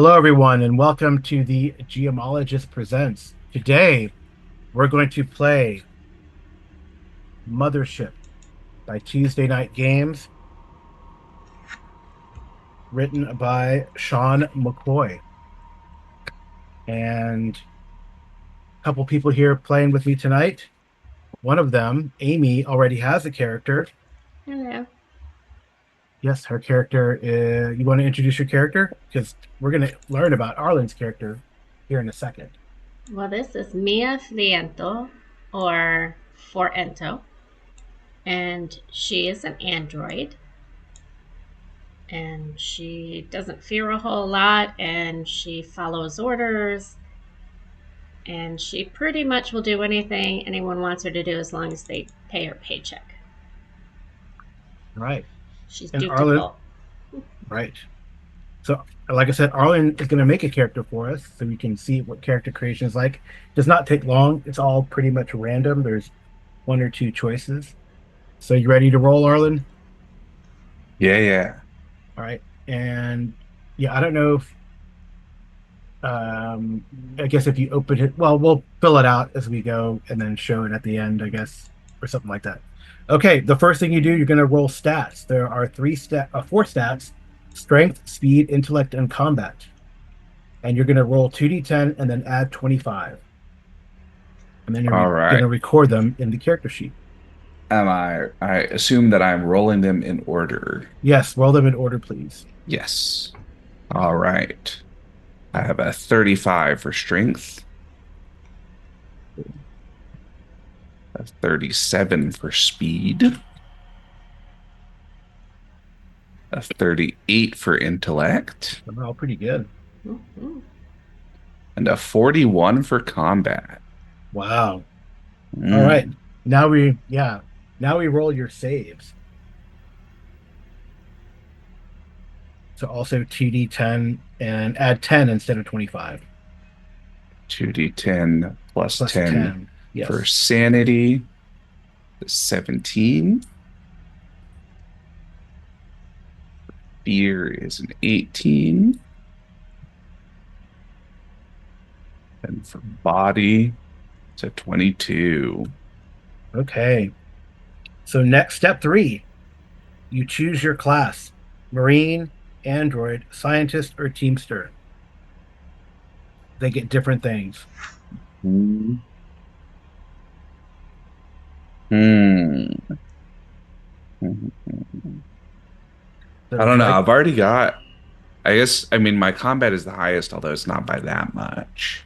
Hello, everyone, and welcome to the Geomologist Presents. Today, we're going to play Mothership by Tuesday Night Games, written by Sean McCoy. And a couple people here playing with me tonight. One of them, Amy, already has a character. Hello. Yes, her character is. You want to introduce your character? Because we're going to learn about Arlen's character here in a second. Well, this is Mia Fliento, or Forento, and she is an android. And she doesn't fear a whole lot, and she follows orders, and she pretty much will do anything anyone wants her to do as long as they pay her paycheck. Right. She's And Arlen, dutiful. right. So, like I said, Arlen is going to make a character for us so we can see what character creation is like. It does not take long. It's all pretty much random. There's one or two choices. So, you ready to roll, Arlen? Yeah, yeah. All right. And yeah, I don't know if, I guess if you open it, well, we'll fill it out as we go and then show it at the end, I guess, or something like that. Okay. The first thing you do, you're going to roll stats. There are four stats: strength, speed, intellect, and combat. And you're going to roll 2d10 and then add 25. And then you're All going right. to record them in the character sheet. I assume that I'm rolling them in order. Yes, roll them in order, please. Yes. All right. I have a 35 for strength, a 37 for speed, a 38 for intellect, They're all pretty good. Mhm. and a 41 for combat. Wow. All right. Mm. Now we roll your saves. So also 2d10 and add 10 instead of 25. 2d10 plus Plus 10 10. for Yes. sanity, 17. Fear is an 18. And for body, it's a 22. Okay. So next, step 3, you choose your class: Marine, Android, Scientist, or Teamster. They get different things. Hmm. Hmm. So I would don't you know. like? I've already got, I guess, I mean, my combat is the highest, although it's not by that much.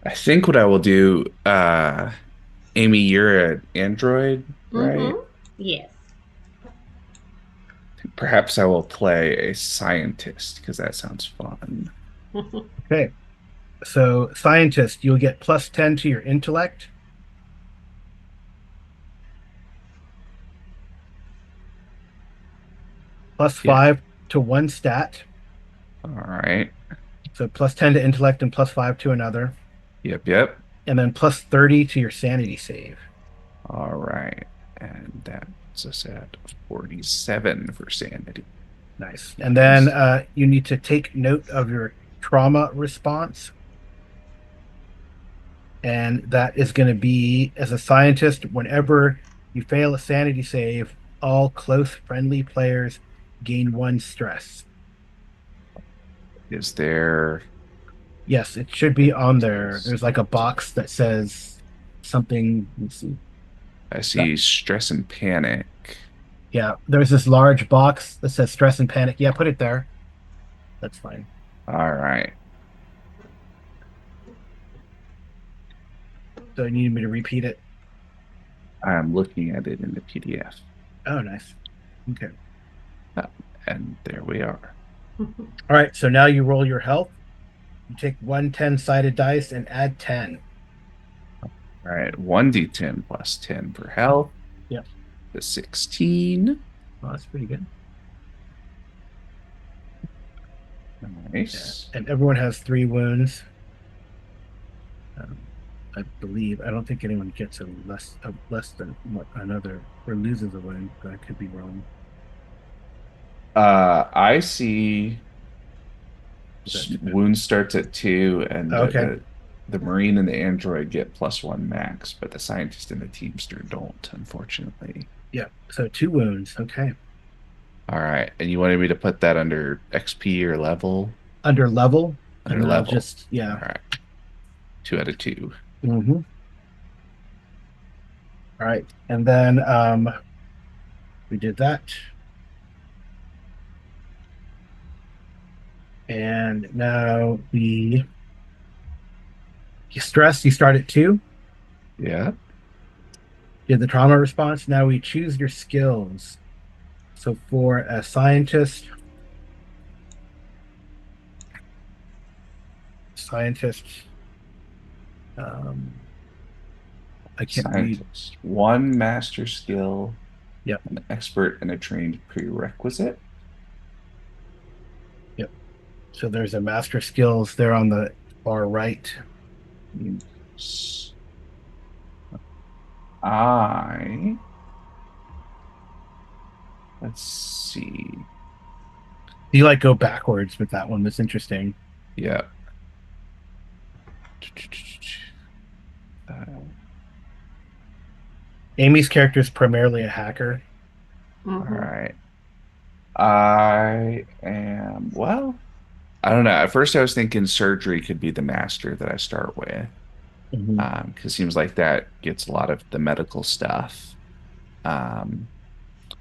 I think what I will do, Amy, you're an android, right? Mhm. Yes. Perhaps I will play a scientist because that sounds fun. Okay. So Scientist, you'll get plus 10 to your intellect, plus Yeah. 5 to one stat. All right. So plus 10 to intellect and plus 5 to another. Yep, yep. And then plus 30 to your sanity save. All right. And that puts us at 47 for sanity. Nice. And then Nice. you need to take note of your trauma response. And that is going to be, as a scientist, whenever you fail a sanity save, all close friendly players gain one stress. Is there, Yes, it should be on there. There's like a box that says something. Let's see. I Uh, see stress and panic. Yeah, there's this large box that says stress and panic. Yeah, put it there. That's fine. All right. So you need me to repeat it? I'm looking at it in the PDF. Oh, nice. Okay. Ah, and there we are. All right. So now you roll your health. You take one 10-sided dice and add 10. All right. 1d10 plus 10 for health. Yep. The 16. Well, that's pretty good. Yeah. Nice. And everyone has 3 wounds. Um, I believe. I don't think anyone gets less than another or loses a wound, but I could be wrong. I see Is that wound starts at 2, and okay? the Marine and the android get +1 max, but the scientist and the Teamster don't, unfortunately. Yeah. So 2 wounds. Okay. All right, and you wanted me to put that under XP or level? Under level, Under and I'll level. just All yeah. right, 2 out of 2. Hmm. All right, and then we did that, and now we stress. You start at 2. Yeah, Did the trauma response. Now we choose your skills. So for a scientist, scientist, um, I can't read. scientist. One master skill, Yep, an expert, and a trained prerequisite. yep. So there's a master skills there on the far right. Yes. I let's see. You like go backwards with that one. That's interesting. Yeah. Uh, Amy's character is primarily a hacker. all Mm-hmm. right. I am, well, I don't know. At first, I was thinking surgery could be the master that I start with, Mhm. because it seems like that gets a lot of the medical stuff. Um,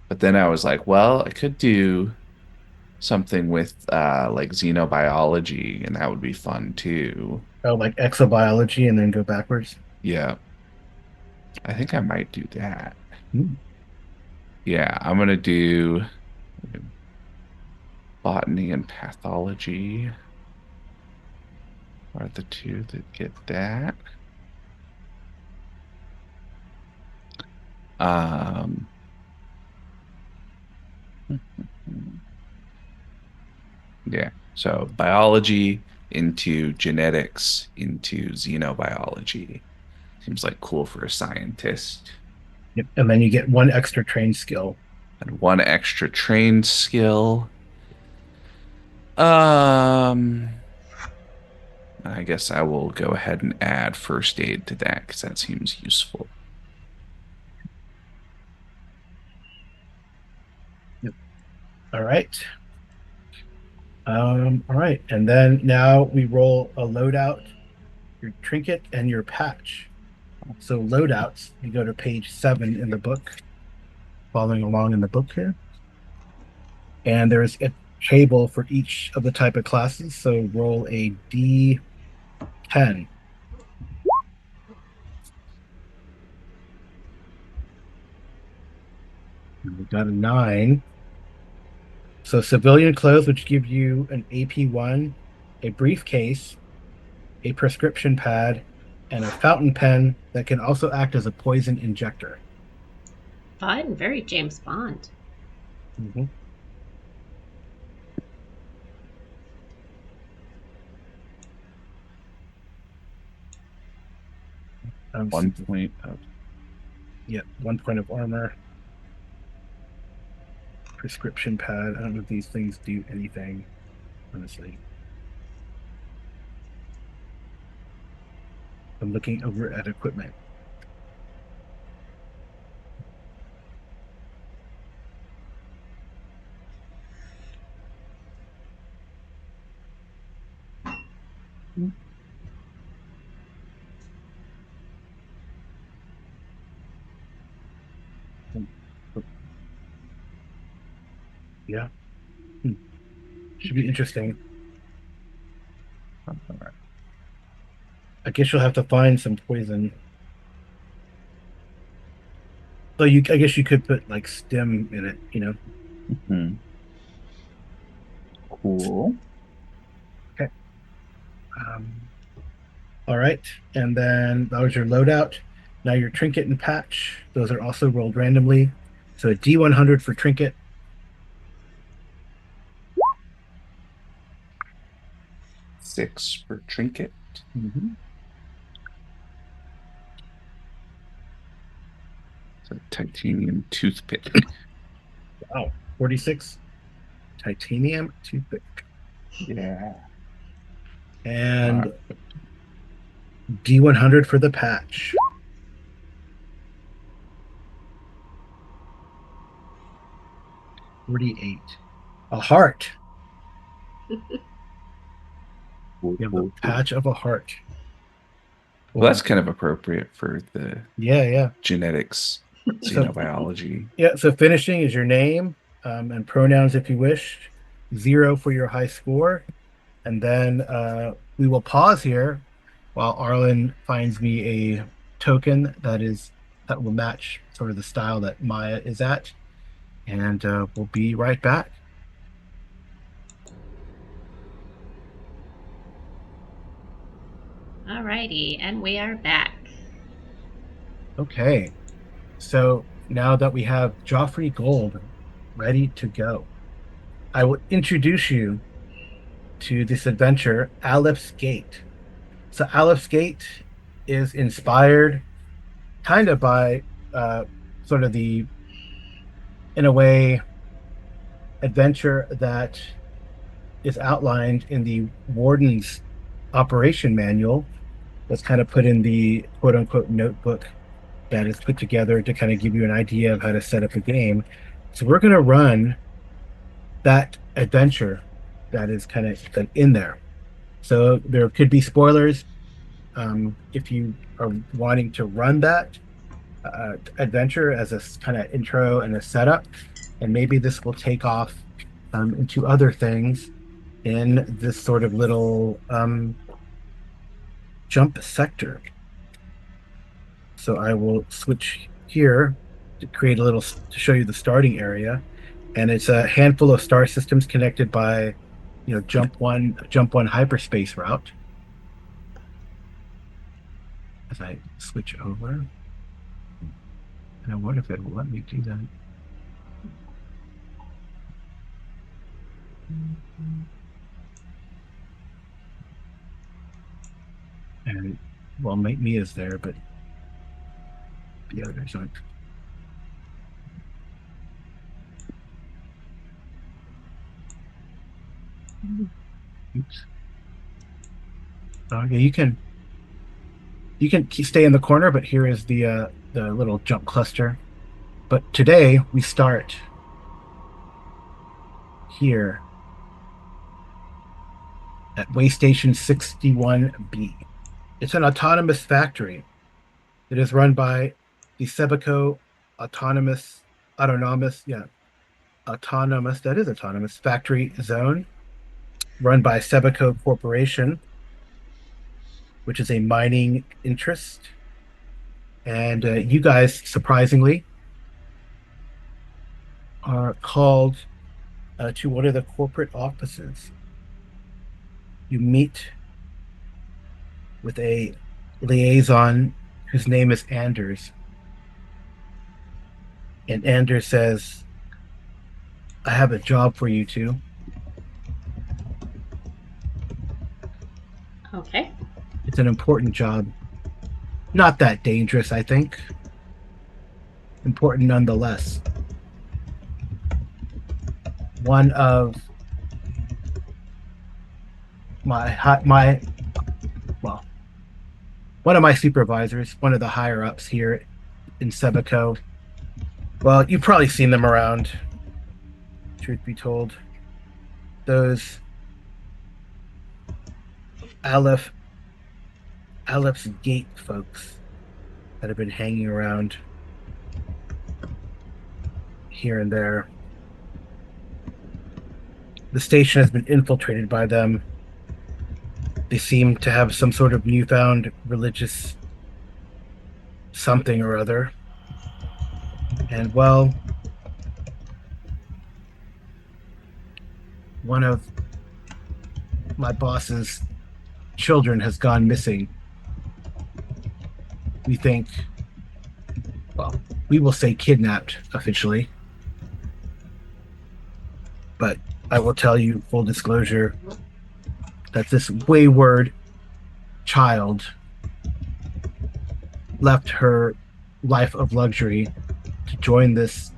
but then I was like, well, I could do something with like xenobiology, and that would be fun too. Oh, like exobiology and then go backwards. Yeah, I think I might do that. Hmm. Yeah, I'm gonna do botany and pathology are the two that get that. Um, yeah. So biology into genetics into xenobiology. Seems like cool for a scientist. Yep. And then you get one extra trained skill. And one extra trained skill. Um, I guess I will go ahead and add first aid to that because that seems useful. Yep. All right. All right. And then now we roll a loadout, your trinket, and your patch. So loadouts, you go to page 7 in the book, following along in the book here. And there's a table for each of the type of classes. So roll a D10. We got a 9. So civilian clothes, which give you an AP1, a briefcase, a prescription pad, and a fountain pen that can also act as a poison injector. Fun, very James Bond. Mhm. One point of Yeah, 1 point of armor, prescription pad. I don't know if these things do anything, honestly. I'm looking over at equipment. Yeah, hmm. Should be interesting. I guess you'll have to find some poison. So I guess you could put like stem in it. hmm, cool. Okay. Um, all right. And then that was your loadout. Now your trinket and patch. Those are also rolled randomly. So a D100 for trinket. 6 for trinket. Mhm. So titanium toothpick. Wow. 46. Titanium toothpick. Yeah. Uh, And D100 for the patch. 48. A heart. cool, You have the cool, cool. patch of a heart. Well, that's Or kind of appropriate for the yeah, yeah. genetics, So xenobiology. yeah, so finishing is your name, and pronouns if you wish. 0 for your high score. And then we will pause here while Arlen finds me a token that will match sort of the style that Maya is at. And we'll be right back. Alrighty, and we are back. Okay. So now that we have Joffrey Gold ready to go, I will introduce you to this adventure, Alepht's Gate. So Alepht's Gate is inspired kind of by uh, sort of in a way, adventure that is outlined in the Warden's operation manual that's kind of put in the quote unquote notebook that is put together to kind of give you an idea of how to set up a game. So we're going to run that adventure that is kind of in there. So there could be spoilers if you are wanting to run that adventure as a kind of intro and a setup, and maybe this will take off into other things in this sort of little jump sector. So I will switch here to create a little to show you the starting area, and it's a handful of star systems connected by, jump one hyperspace route. As I switch over, and I wonder if it will let me do that. And well, me is there, but the others aren't. Oops. Yeah, you can stay in the corner, but here is the little jump cluster. But today we start here at Waystation 61B. It's an autonomous factory. It is run by the Sebaco Autonomous, yeah, that is autonomous factory zone, run by Sebaco Corporation, which is a mining interest. And you guys, surprisingly, are called to one of the corporate offices. You meet with a liaison whose name is Anders. And Anders says, I have a job for you two. Okay. It's an important job. Not that dangerous, I think. Important nonetheless. One of my well, one of my supervisors, one of the higher ups here in Sebaco. Well, you've probably seen them around, truth be told. Those Aleph's Gate folks that have been hanging around here and there. The station has been infiltrated by them. They seem to have some sort of newfound religious something or other. And well, one of my boss's children has gone missing. We think, well, we will say kidnapped officially. But I will tell you, full disclosure, that this wayward child left her life of luxury to join this,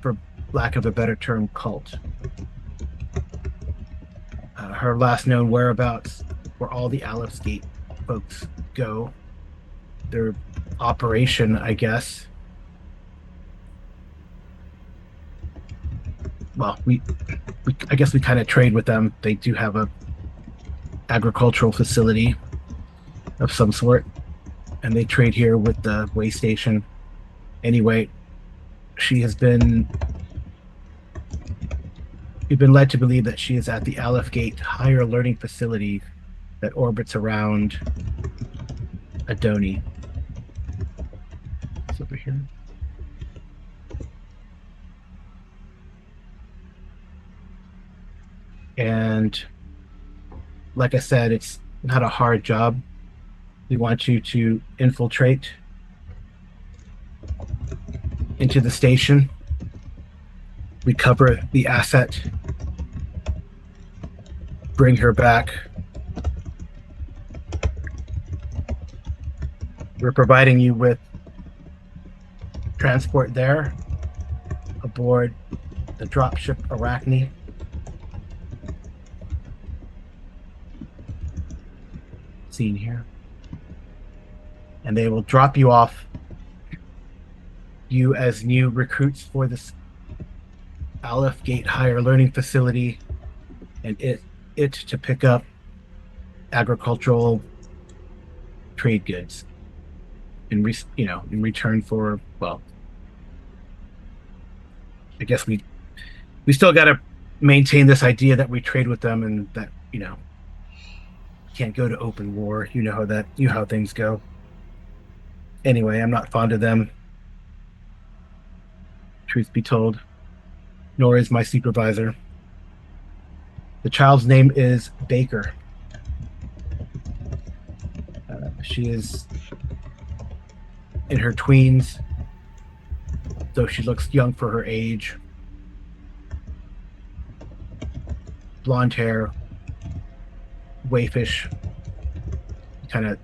for lack of a better term, cult. Her last known whereabouts, where all the Alice Gate folks go. Their operation, I guess. Well, we I guess we kind of trade with them. They do have a agricultural facility of some sort, and they trade here with the way station. Anyway, she has been we've been led to believe that she is at the Aleph Gate higher learning facility that orbits around Adoni. It's over here. And like I said, it's not a hard job. We want you to infiltrate into the station, recover the asset, bring her back. We're providing you with transport there aboard the dropship Arachne. Seen here. And they will drop you off, you as new recruits for this Aleph Gate higher learning facility, and it to pick up agricultural trade goods in return for, well, I guess we still got to maintain this idea that we trade with them and that can't go to open war. You know how things go. Anyway, I'm not fond of them, truth be told, nor is my supervisor. The child's name is Baker. She is in her tweens, though she looks young for her age. Blonde hair, waifish, kind of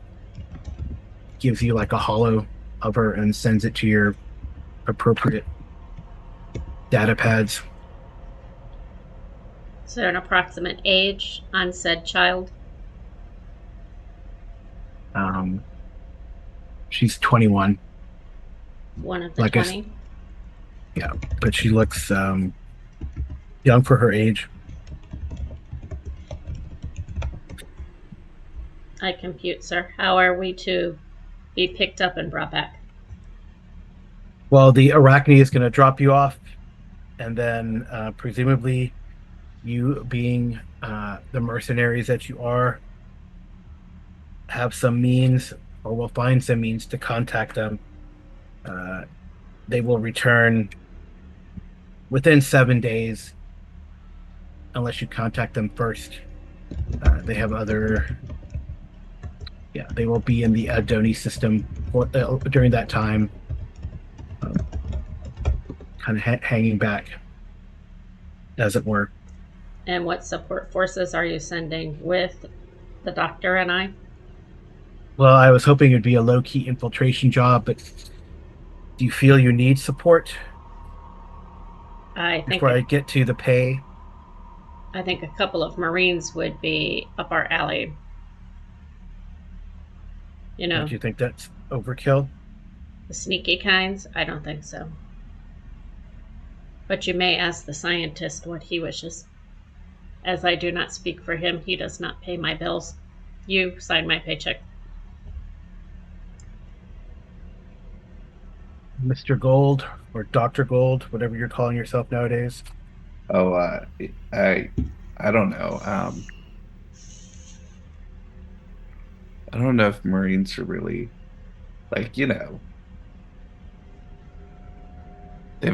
gives you like a hollow of her and sends it to your appropriate data pads. Is there an approximate age on said child? She's 21. One of the Like 20? Yeah, but she looks young for her age. I compute, sir. How are we to be picked up and brought back? Well, the Arachne is going to drop you off, and then presumably you being the mercenaries that you are, have some means, or will find some means to contact them. They will return within 7 days, unless you contact them first. They have other. Yeah, they will be in the Adoni system during that time, kind of hanging back, as it were. And what support forces are you sending with the doctor and I? Well, I was hoping it'd be a low-key infiltration job, but do you feel you need support I think before I get to the pay? I think a couple of Marines would be up our alley. Don't you think that's overkill? The sneaky kinds? I don't think so. But you may ask the scientist what he wishes. As I do not speak for him, he does not pay my bills. You sign my paycheck. Mr. Gold, or Dr. Gold, whatever you're calling yourself nowadays. Oh, I don't know. I don't know if Marines are really like, they have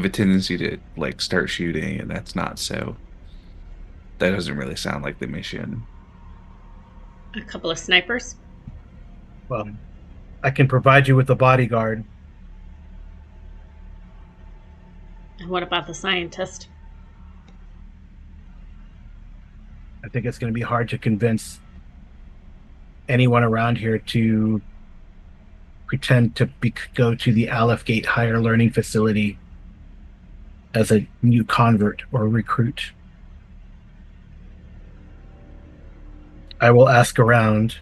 a tendency to like start shooting, and that doesn't really sound like the mission. A couple of snipers? Well, I can provide you with a bodyguard. And what about the scientist? I think it's going to be hard to convince anyone around here to pretend to go to the Aleph Gate higher learning facility as a new convert or recruit. I will ask around.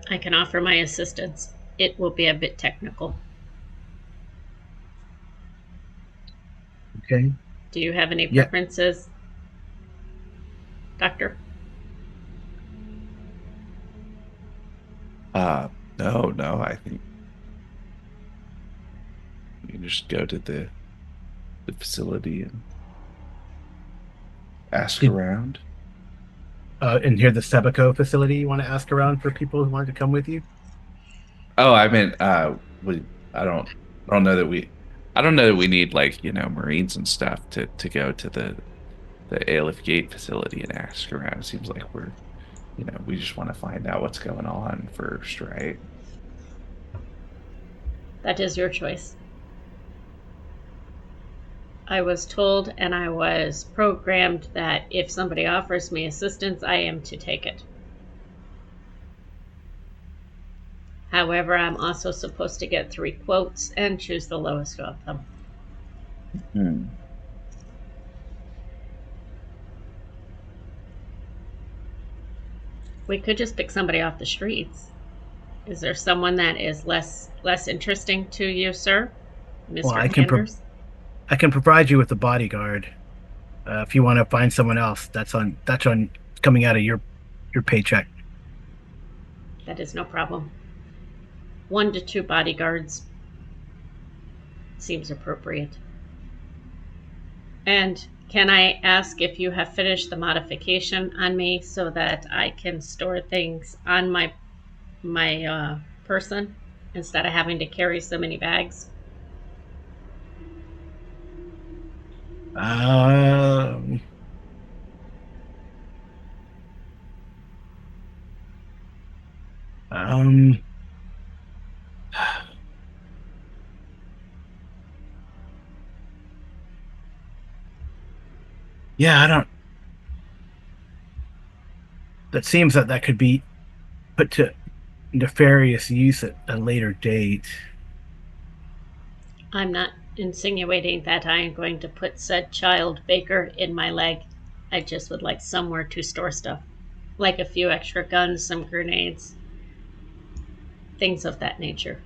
I can offer my assistance. It will be a bit technical. Okay. Do you have any Yeah. preferences, Doctor? Uh, no, no, I think you can just go to the facility and ask Did around. and here the Sebaco facility, you want to ask around for people who wanted to come with you? Oh, I meant we I don't know that I don't know that we need like, Marines and stuff to go to the Aleph Gate facility and ask around. It seems like we just want to find out what's going on first, right? That is your choice. I was told and I was programmed that if somebody offers me assistance, I am to take it. However, I'm also supposed to get 3 quotes and choose the lowest of them. Hmm. We could just pick somebody off the streets. Is there someone that is less interesting to you, sir, Well, Mr. Anders? I can provide you with a bodyguard. If you want to find someone else, that's on coming out of your paycheck. That is no problem. 1 to 2 bodyguards seems appropriate. And can I ask if you have finished the modification on me so that I can store things on my person instead of having to carry so many bags? Um, um, yeah, I don't. That seems that that could be put to nefarious use at a later date. I'm not insinuating that I am going to put said child Baker in my leg. I just would like somewhere to store stuff, like a few extra guns, some grenades, things of that nature.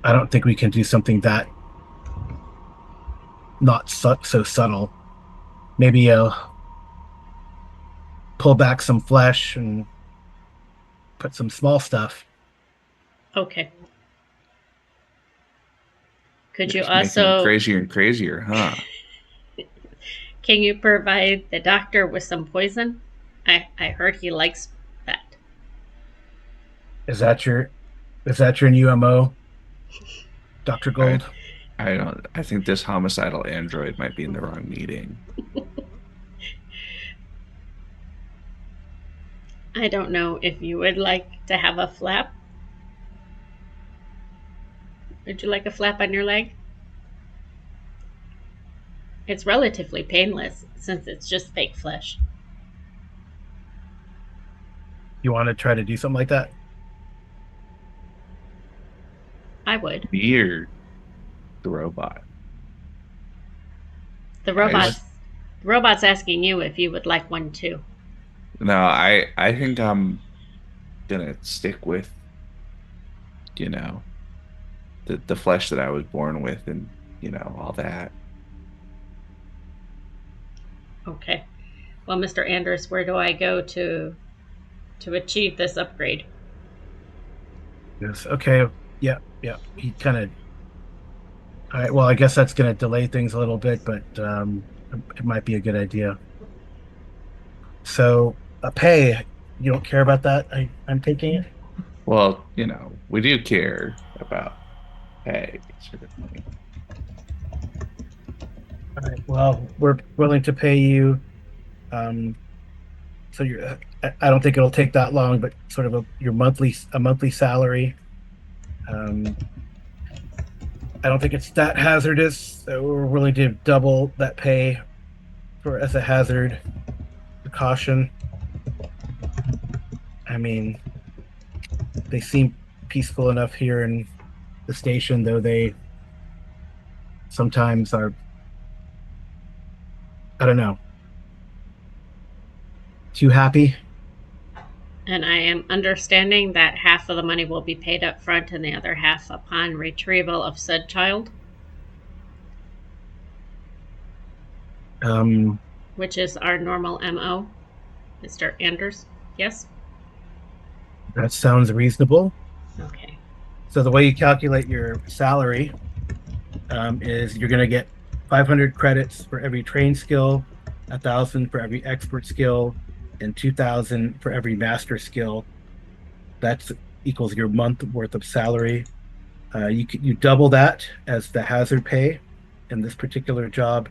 I don't think we can do something that not so subtle. Maybe pull back some flesh and put some small stuff. Okay. Could You're you just making them also crazier and crazier, huh? can you provide the doctor with some poison? I heard he likes that. Is that your is that your new MO, Dr. I Gold? I don't I think this homicidal android might be in the wrong meeting. I don't know if you would like to have a flap. Would you like a flap on your leg? It's relatively painless since it's just fake flesh. You want to try to do something like that? I would. Near the robot. The I robot's just the robot's asking you if you would like one too. No, I think I'm gonna stick with, you know, the flesh that I was born with and, all that. Okay. Well, Mr. Anders, where do I go to achieve this upgrade? Yes. Okay. Yeah. Yeah. He kind of. All right. Well, I guess that's going to delay things a little bit, but it might be a good idea. So, pay. You don't care about that? I'm taking it. Well, we do care about pay, certainly. All right. Well, we're willing to pay you. Um, so I don't think it'll take that long, but sort of a monthly salary. Um, I don't think it's that hazardous. So we're willing to double that pay for as a hazard precaution. I mean, they seem peaceful enough here in the station, though they sometimes are. I don't know. too happy? And I am understanding that half of the money will be paid up front and the other half upon retrieval of said child, Um, which is our normal MO, Mr. Anders. Yes? that sounds reasonable. Okay. So the way you calculate your salary is you're going to get 500 credits for every train skill, 1,000 for every expert skill, and 2,000 for every master skill. That's equals your month worth of salary. You double that as the hazard pay in this particular job,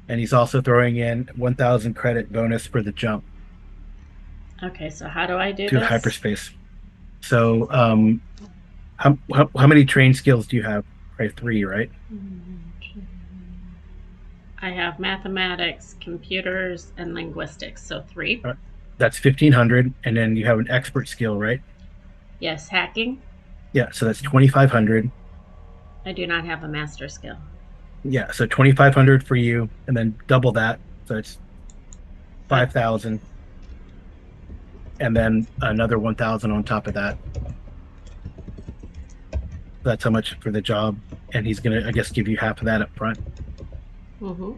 and he's also throwing in 1,000 credit bonus for the jump Okay, so how do I do to this? hyperspace. So, how many train skills do you have? Right, three, right? I have mathematics, computers, and linguistics, so 3. Uh, That's 1,500, and then you have an expert skill, right? Yes, hacking. Yeah, so that's 2,500. I do not have a master skill. Yeah, so 2,500 for you, and then double that, so it's But 5,000, and then another 1,000 on top of that. That's how much for the job, and he's gonna, I guess, give you half of that up front. mm-hmm.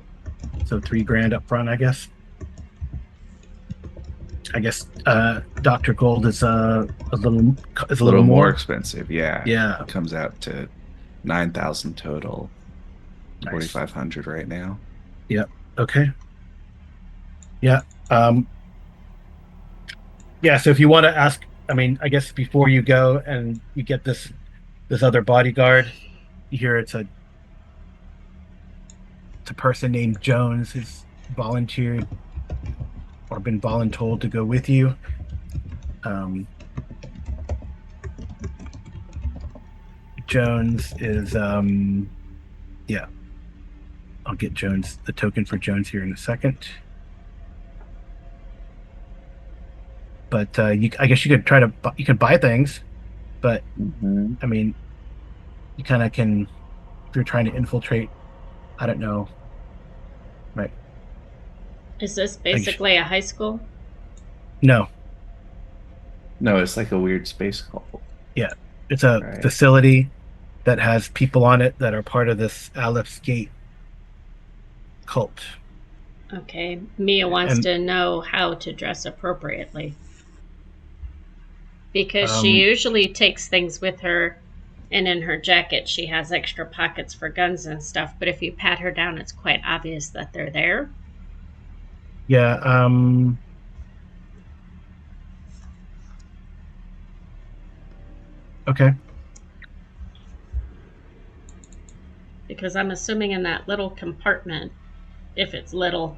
So 3 grand up front, I guess. I guess Dr. Gold is a A little little more more. expensive. Yeah. Yeah, It comes out to 9,000 total, nice. 4,500 right now. Yeah. Okay. Yeah. Um, yeah. So if you want to ask, I mean, I guess before you go and you get this other bodyguard, you hear it's a person named Jones who's volunteered or been voluntold to go with you. Um, Jones is yeah. I'll get Jones the token for Jones here in a second. But I guess you could you can buy things, but Hmm. I mean, you kind of can if you're trying to infiltrate. I don't know, right? Is this I guess, basically a high school? no, No, it's like a weird space cult, yeah, it's a right? facility that has people on it that are part of this Aleph's Gate cult, Okay, Mia wants and to know how to dress appropriately because she um, usually takes things with her, and in her jacket she has extra pockets for guns and stuff, but if you pat her down it's quite obvious that they're there. yeah, okay, Because I'm assuming in that little compartment, if it's little,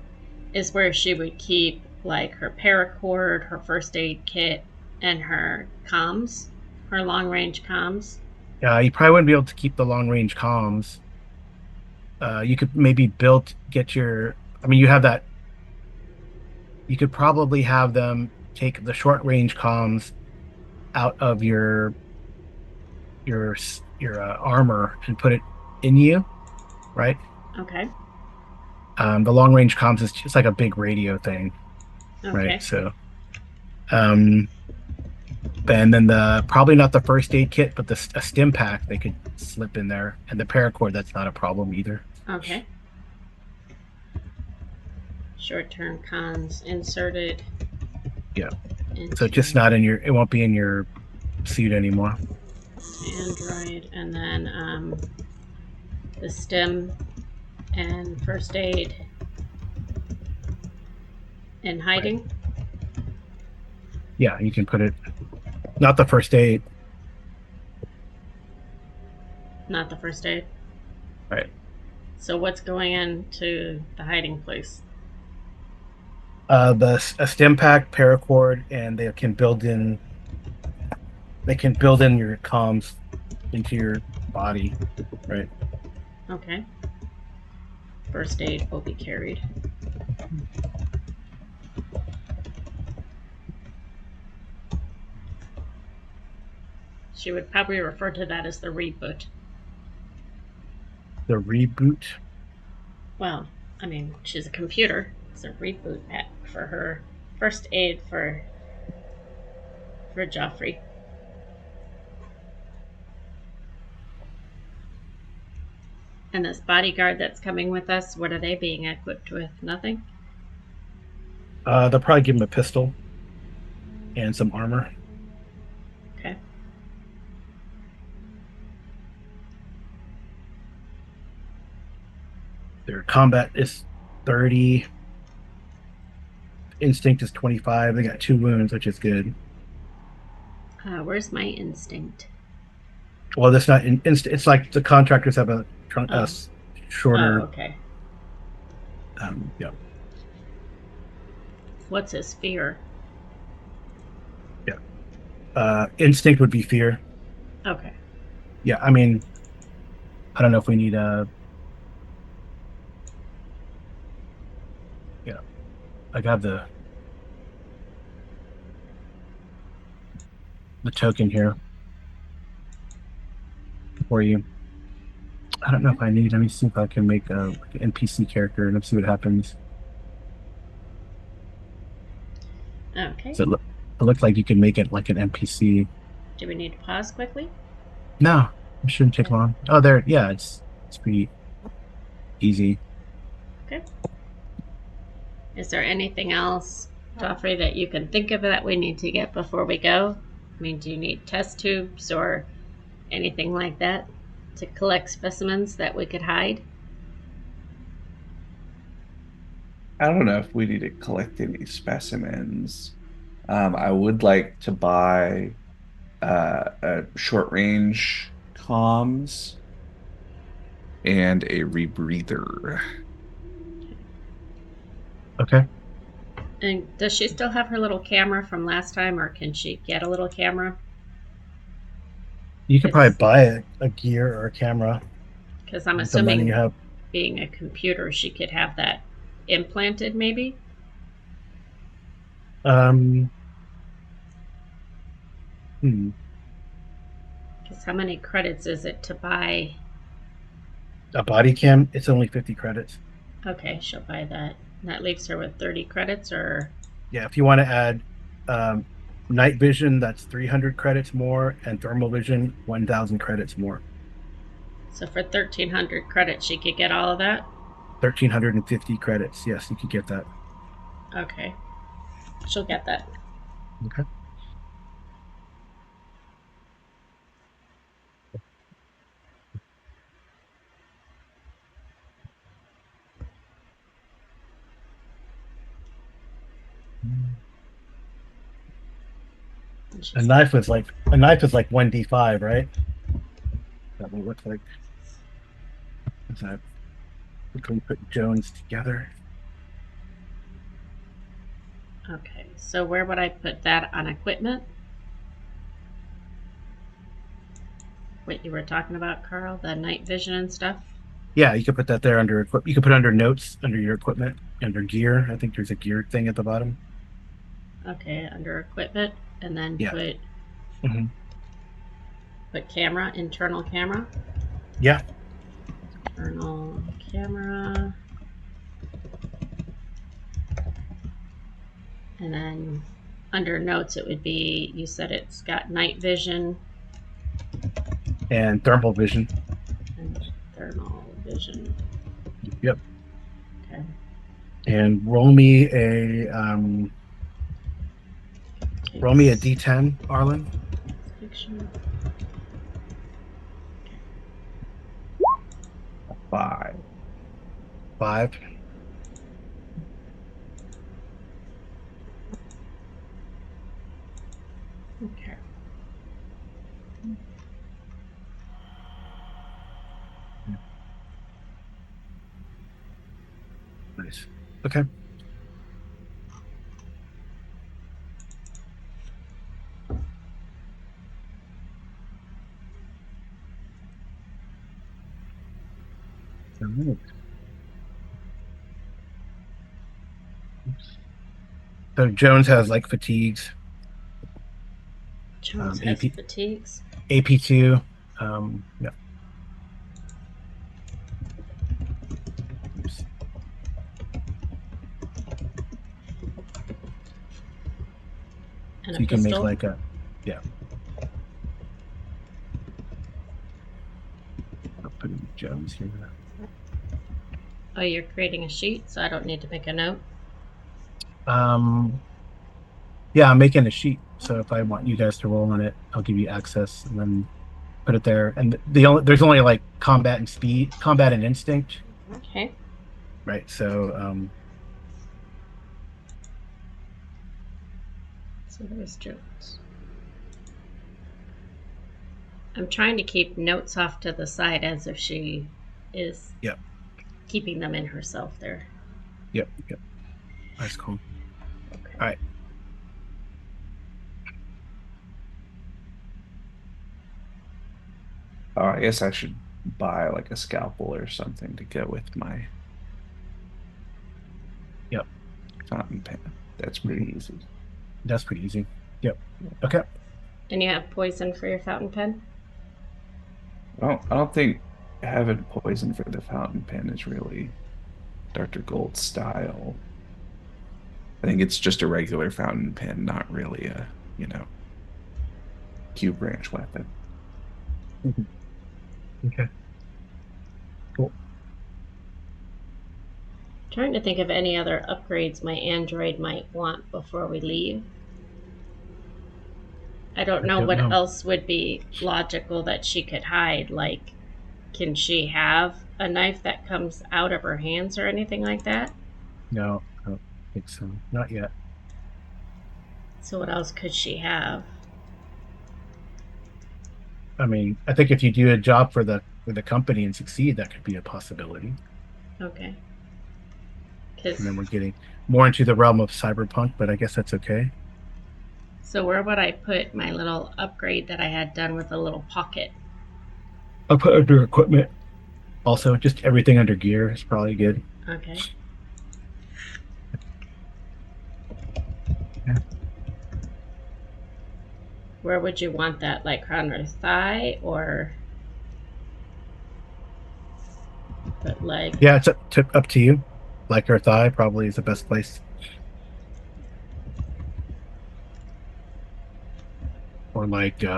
is where she would keep like her paracord, her first aid kit, and her comms, her long range comms. you probably wouldn't be able to keep the long range comms. You could maybe get your. I mean, you have that. You could probably have them take the short range comms out of your armor and put it in you, right? Okay. The long range comms is just like a big radio thing, right? Okay. So, um, and then the probably not the first aid kit, but a stim pack they could slip in there, and the paracord that's not a problem either. Okay. Short term cons inserted Yeah. So it's just into not in your. It won't be in your suit anymore. Android, and then the stem and first aid in Right. hiding. Yeah, you can put it. Not the first aid. Not the first aid. Right. So what's going into the hiding place? A stim pack, paracord, and they can build in your comms into your body, right? Okay. First aid will be carried. She would probably refer to that as the reboot. The reboot. Well, I mean, she's a computer. It's a reboot pack for her first aid for Joffrey. And this bodyguard that's coming with us, what are they being equipped with? Nothing? They'll probably give him a pistol and some armor. Okay. Their combat is 30. Instinct is 25. They got 2 wounds, which is good. Where's my instinct? Well, that's not it's like the contractors have a Oh. shorter. Okay. Yeah, What's his fear? yeah. Instinct would be fear. Okay. Yeah, I mean, I don't know if we need yeah. I got the token here for you. I don't know if I need. Let me see if I can make a like an NPC character and let's see what happens. Okay. So it looks like you can make it like an NPC. Do we need to pause quickly? No, it shouldn't take long. Oh, there. Yeah, it's pretty easy. Okay. Is there anything else, Joffrey, that you can think of that we need to get before we go? I mean, do you need test tubes or anything like that to collect specimens that we could hide? I don't know if we need to collect any specimens. I would like to buy a short range comms and a rebreather. Okay. And does she still have her little camera from last time, or can she get a little camera? You could probably buy a gear or a camera Because I'm with the money you assuming, have. being a computer, she could have that implanted, maybe? Um, hmm. Because how many credits is it to buy? A body cam, it's only 50 credits. Okay, she'll buy that. That leaves her with 30 credits, or Yeah, if you want to add um, night vision, that's 300 credits more, and thermal vision, 1,000 credits more. so for 1,300 credits, she could get all of that. 1,350 credits. Yes, you could get that. Okay, she'll get that. Okay. A knife is like 1d5, right? That will look like as I quickly put Jones together. Okay, so where would I put that on equipment? What you were talking about, Carl, the night vision and stuff? Yeah, you could put that there under equip. You could put under notes under your equipment under gear. I think there's a gear thing at the bottom. Okay, under equipment, and then Yeah. hmm put camera, internal camera. Yeah. Internal camera. And then under notes, it would be, you said it's got night vision And thermal vision. and thermal vision. Yep. Okay. And roll me a d10, Arlen. Fiction. 5. 5. Okay. Nice. Okay. All right. So Jones has like fatigues, Jones has AP fatigues. AP2. Yeah. Oops. And a So you can make pistol. like a, yeah. I'll put in gems here. Oh, you're creating a sheet, so I don't need to make a note. Um, yeah, I'm making a sheet. So if I want you guys to roll on it, I'll give you access and then put it there. And there's only like combat and speed, combat and instinct, Okay. right? So So there's Jones. I'm trying to keep notes off to the side as if she is yep, keeping them in herself there. yep. That's cool. Okay. All right. Oh, I guess I should buy like a scalpel or something to go with my Yep. fountain pen. That's Mhm. pretty easy. That's pretty easy. Yep. Okay. And you have poison for your fountain pen? I don't think having poison for the fountain pen is really Dr. Gold's style. I think it's just a regular fountain pen, not really a, Q branch weapon. Mhm. Okay. Cool. Trying to think of any other upgrades my android might want before we leave. I don't I know don't what know. else would be logical that she could hide. Like, can she have a knife that comes out of her hands or anything like that? No, I don't think so. Not yet. So, what else could she have? I mean, I think if you do a job for the company and succeed, that could be a possibility. Okay. And Because, then we're getting more into the realm of cyberpunk, but I guess that's okay. so where would I put my little upgrade that I had done with a little pocket? I'll put under equipment. Also, just everything under gear is probably good. Okay. Yeah. Where would you want that? Like on her thigh or the leg? Yeah, it's up to you. Like her thigh probably is the best place. Or like you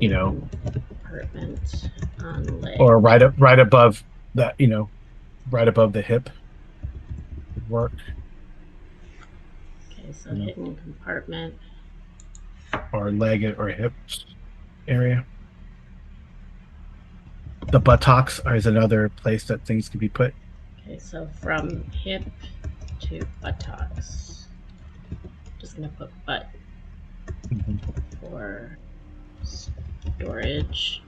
know, Hidden compartment on leg. or right above that, right above the hip would work, Okay, so you know, hidden compartment. or leg or hip area. The buttocks is another place that things can be put. Okay, so from hip to buttocks. Just gonna put butt Mhm. for storage.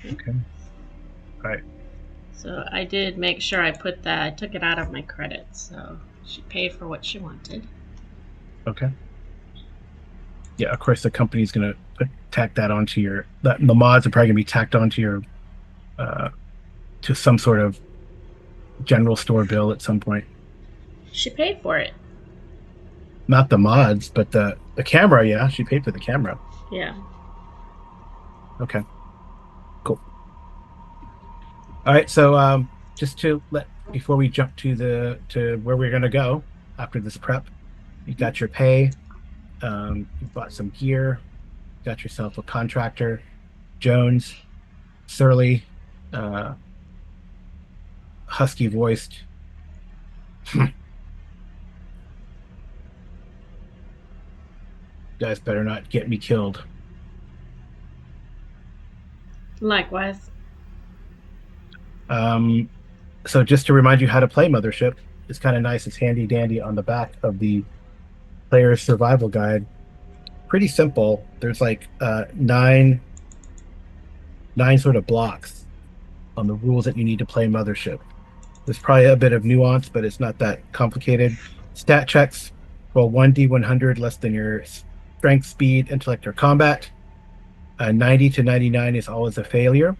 Okay. All right. So I did make sure I put that. I took it out of my credits, so she paid for what she wanted. Okay. Yeah, of course the company's gonna tack that onto the mods are probably gonna be tacked onto your uh to some sort of general store bill at some point. She paid for it. Not the mods, but the camera. Yeah, she paid for the camera. Yeah. Okay, cool. All right, so just to let before we jump to where we're gonna go after this prep, you got your pay. You bought some gear. Got yourself a contractor, Jones, surly, uh, husky voiced. You guys better not get me killed. Likewise. Um, so just to remind you how to play Mothership, it's kind of nice. It's handy dandy on the back of the player's survival guide. Pretty simple. There's like nine sort of blocks on the rules that you need to play Mothership. There's probably a bit of nuance, but it's not that complicated. Stat checks. Well, 1d100 less than your strength, speed, intellect, or combat. 90 to 99 is always a failure.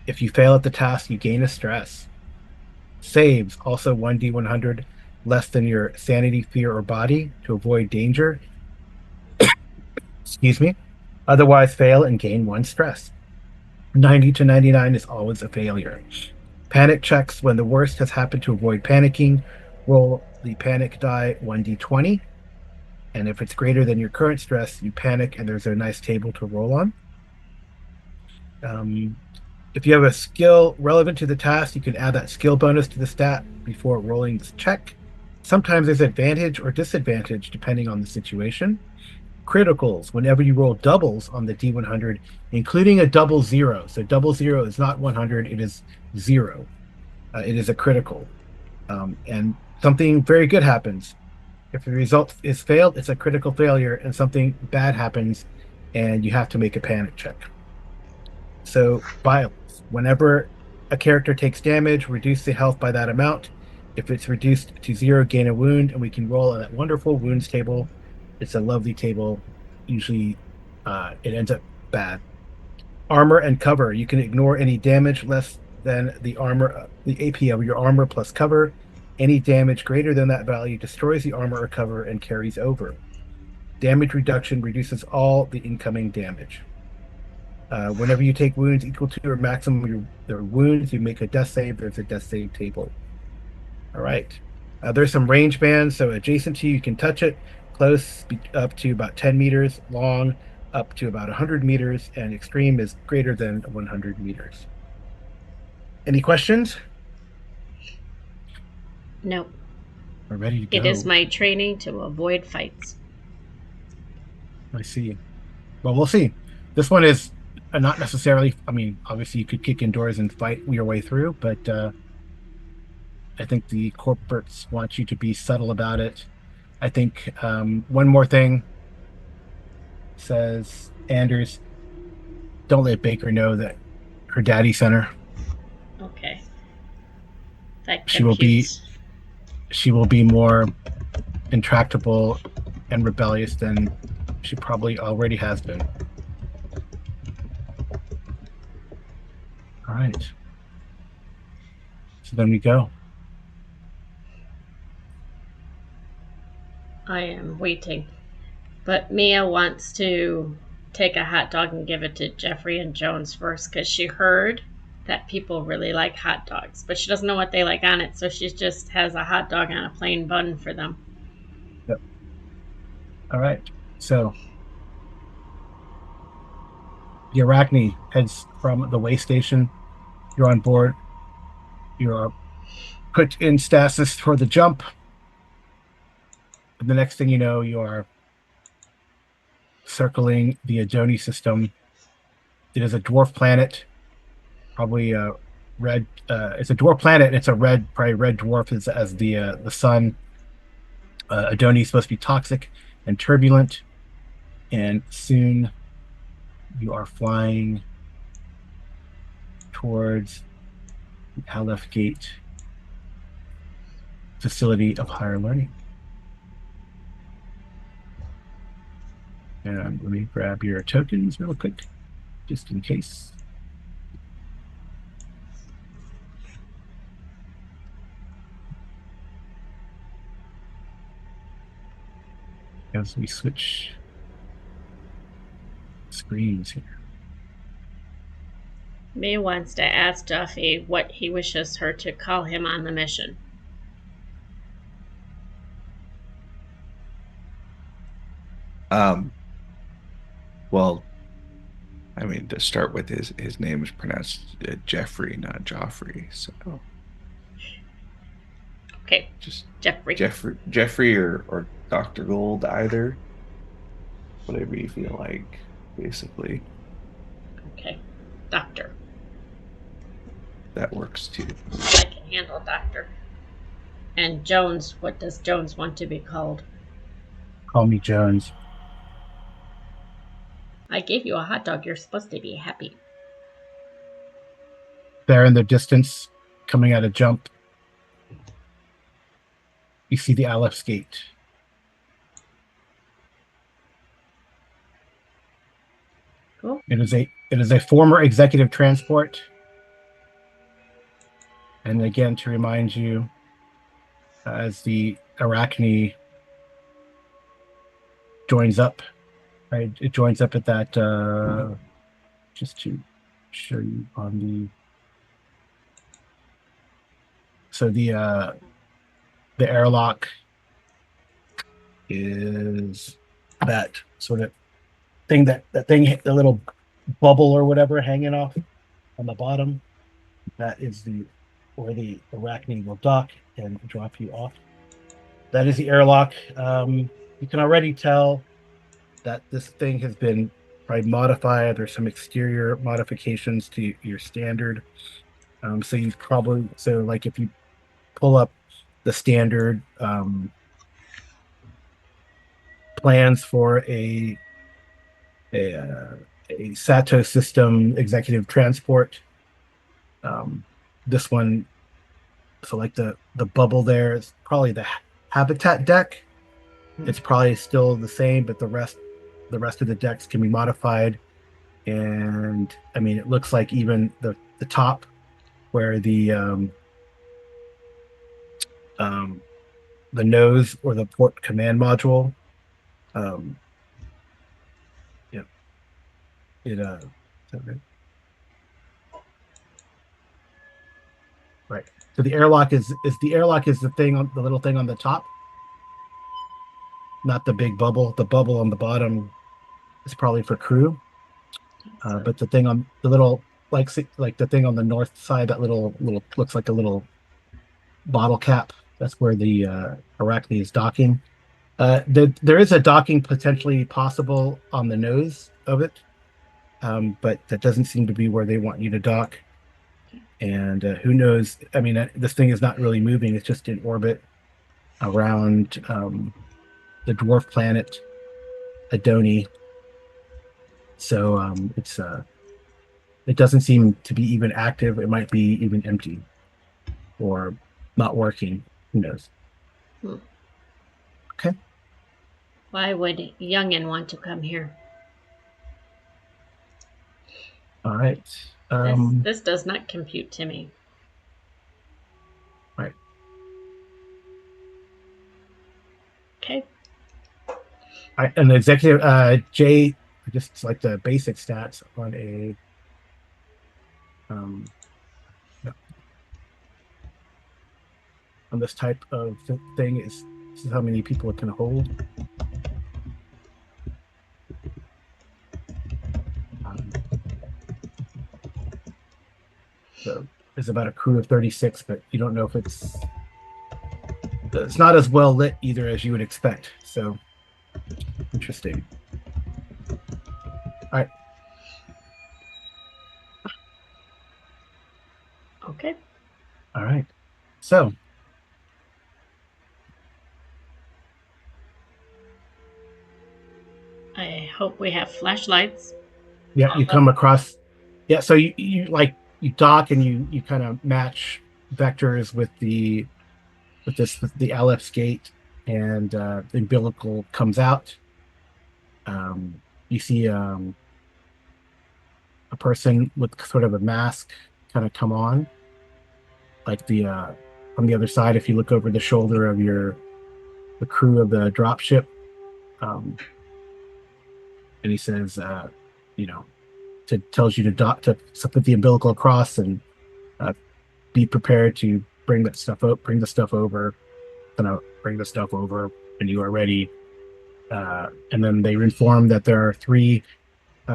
If you fail at the task, you gain a stress. Saves also 1d100 less than your sanity, fear, or body to avoid danger. Excuse me. Otherwise, fail and gain one stress. 90 to 99 is always a failure. Panic checks: when the worst has happened, to avoid panicking, roll the panic die 1d20. And if it's greater than your current stress, you panic, and there's a nice table to roll on. Um, if you have a skill relevant to the task, you can add that skill bonus to the stat before rolling the check. Sometimes there's advantage or disadvantage depending on the situation. Criticals: whenever you roll doubles on the D100, including a double zero. So double zero is not 100, it is zero. It is a critical. And something very good happens. If the result is failed, it's a critical failure, and something bad happens, and you have to make a panic check. So, violence: whenever a character takes damage, reduce the health by that amount. If it's reduced to zero, gain a wound, and we can roll on that wonderful wounds table. It's a lovely table. Usually, it ends up bad. Armor and cover: you can ignore any damage less than the AP of your armor plus cover. Any damage greater than that value destroys the armor or cover and carries over. Damage reduction reduces all the incoming damage. Whenever you take wounds equal to or maximum of your wounds, you make a death save. There's a death save table. All right. There's some range bands. So adjacent to you, you can touch it. Close, up to about 10 meters. Long, up to about 100 meters. And extreme is greater than 100 meters. Any questions? No. We're ready to It is go. my training to avoid fights. I see. Well, we'll see. This one is not necessarily, I mean, obviously you could kick indoors and fight your way through, but I think the corporates want you to be subtle about it. I think one more thing says Anders, don't let Baker know that her daddy sent her. Okay. That She will be computes. she will be more intractable and rebellious than she probably already has been. All right. So then we go. I am waiting. But Mia wants to take a hot dog and give it to Jeffrey and Jones first because she heard that people really like hot dogs, but she doesn't know what they like on it, so she just has a hot dog on a plain bun for them. Yep. All right. So the Arachne heads from the way station. You're on board. You're put in stasis for the jump. And the next thing you know, you are circling the Adoni system. It is a dwarf planet, probably a red. It's a dwarf planet. It's a red, probably red dwarf as the sun. Adoni is supposed to be toxic and turbulent, and soon you are flying towards the Aleph Gate facility of higher learning. And let me grab your tokens real quick, just in case. As we switch screens here. Mia wants to ask Duffy what he wishes her to call him on the mission. Well, I mean, to start with, his name is pronounced Jeffrey, not Joffrey. So Okay, just Jeffrey. Jeffrey or Dr. Gold, either. Whatever you feel like, basically. Okay, Doctor. That works too. I can handle Doctor. And Jones, what does Jones want to be called? Call me Jones. I gave you a hot dog. You're supposed to be happy. There in the distance, coming at a jump, you see the Aleph's Gate. Cool. It is a former executive transport. And again, to remind you, as the Arachne joins up, right? It joins up at that, just to show you on the So the airlock is that sort of thing that thing the little bubble or whatever hanging off on the bottom. That is the where the arachne will dock and drop you off. That is the airlock. You can already tell that this thing has been probably modified. There's some exterior modifications to your standard. So you probably so like if you pull up the standard plans for a, uh, a Sato system executive transport. Um, this one, so like the bubble there is probably the habitat deck. It's probably still the same, but the rest of the decks can be modified. And I mean, it looks like even the top where um, the nose or the port command module, um, yeah, it is that right? Right. So the airlock is the thing on the little thing on the top, not the big bubble. The bubble on the bottom is probably for crew. So, But the thing on the little like the thing on the north side, that little looks like a little bottle cap. That's where the Arachne is docking. There is a docking potentially possible on the nose of it, but that doesn't seem to be where they want you to dock. And who knows? I mean, this thing is not really moving; it's just in orbit around the dwarf planet Adoni. So it doesn't seem to be even active. It might be even empty or not working. Who knows? hmm. Okay. Why would Youngin want to come here? All right. This does not compute to me. Right. Okay. All right. And the executive J, just like the basic stats on a um, no, on this type of thing is this is how many people it can hold. Um, so it's about a crew of 36, but you don't know if it's not as well lit either as you would expect. So interesting. All right. Okay. All right. So I hope we have flashlights. yeah, you Although, come across yeah, so you like you dock and you kind of match vectors with the Aleph gate and the umbilical comes out. You see a person with sort of a mask kind of come on, like the from the other side. If you look over the shoulder of the crew of the dropship, um, and he says, you know, tells you to dock to put the umbilical across and uh, be prepared to bring the stuff over, bring the stuff over when you are ready. And then they inform that there are three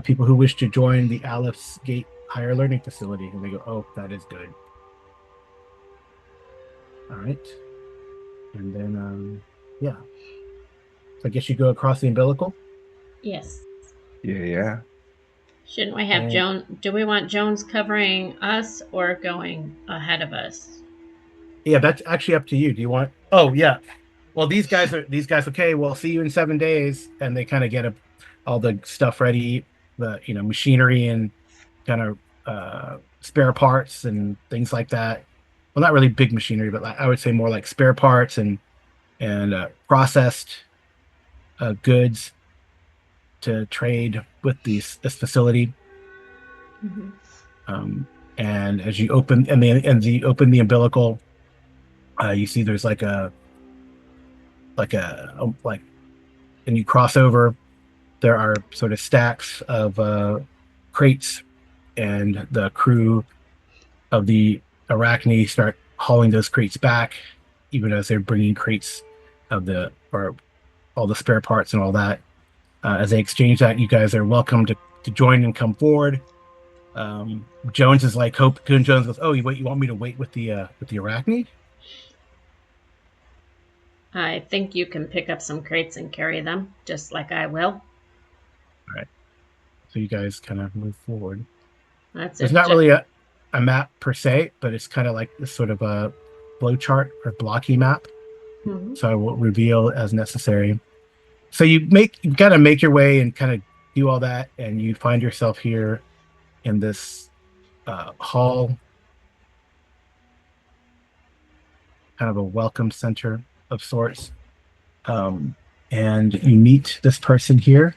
people who wish to join the Aleph's Gate Higher Learning Facility. And they go, oh, that is good. All right. And then, yeah. So I guess you go across the umbilical. yes. Yeah, yeah. Shouldn't we have And Joan? Do we want Jones covering us or going ahead of us? yeah, that's actually up to you. Do you want? Oh, yeah. Well, these guys. Okay, well, see you in 7 days, and they kind of get all the stuff ready, the machinery and kind of spare parts and things like that. Well, not really big machinery, but I would say more like spare parts and processed goods to trade with this facility. Mm-hmm. Um, and as you open and you open the umbilical, you see there's like and you cross over. There are sort of stacks of crates, and the crew of the Arachne start hauling those crates back, even as they're bringing crates of the or all the spare parts and all that. As they exchange that, you guys are welcome to join and come forward. Jones is like, Hope. Jones goes, "Oh, you want me to wait with the arachnid?" I think you can pick up some crates and carry them, just like I will. All right. So you guys kind of move forward. That's There's if not really a map per se, but it's kind of like this sort of a flow chart or blocky map. Mhm. So I will reveal as necessary. So you gotta make your way and kind of do all that, and you find yourself here in this hall, kind of a welcome center of sorts. Um, and you meet this person here.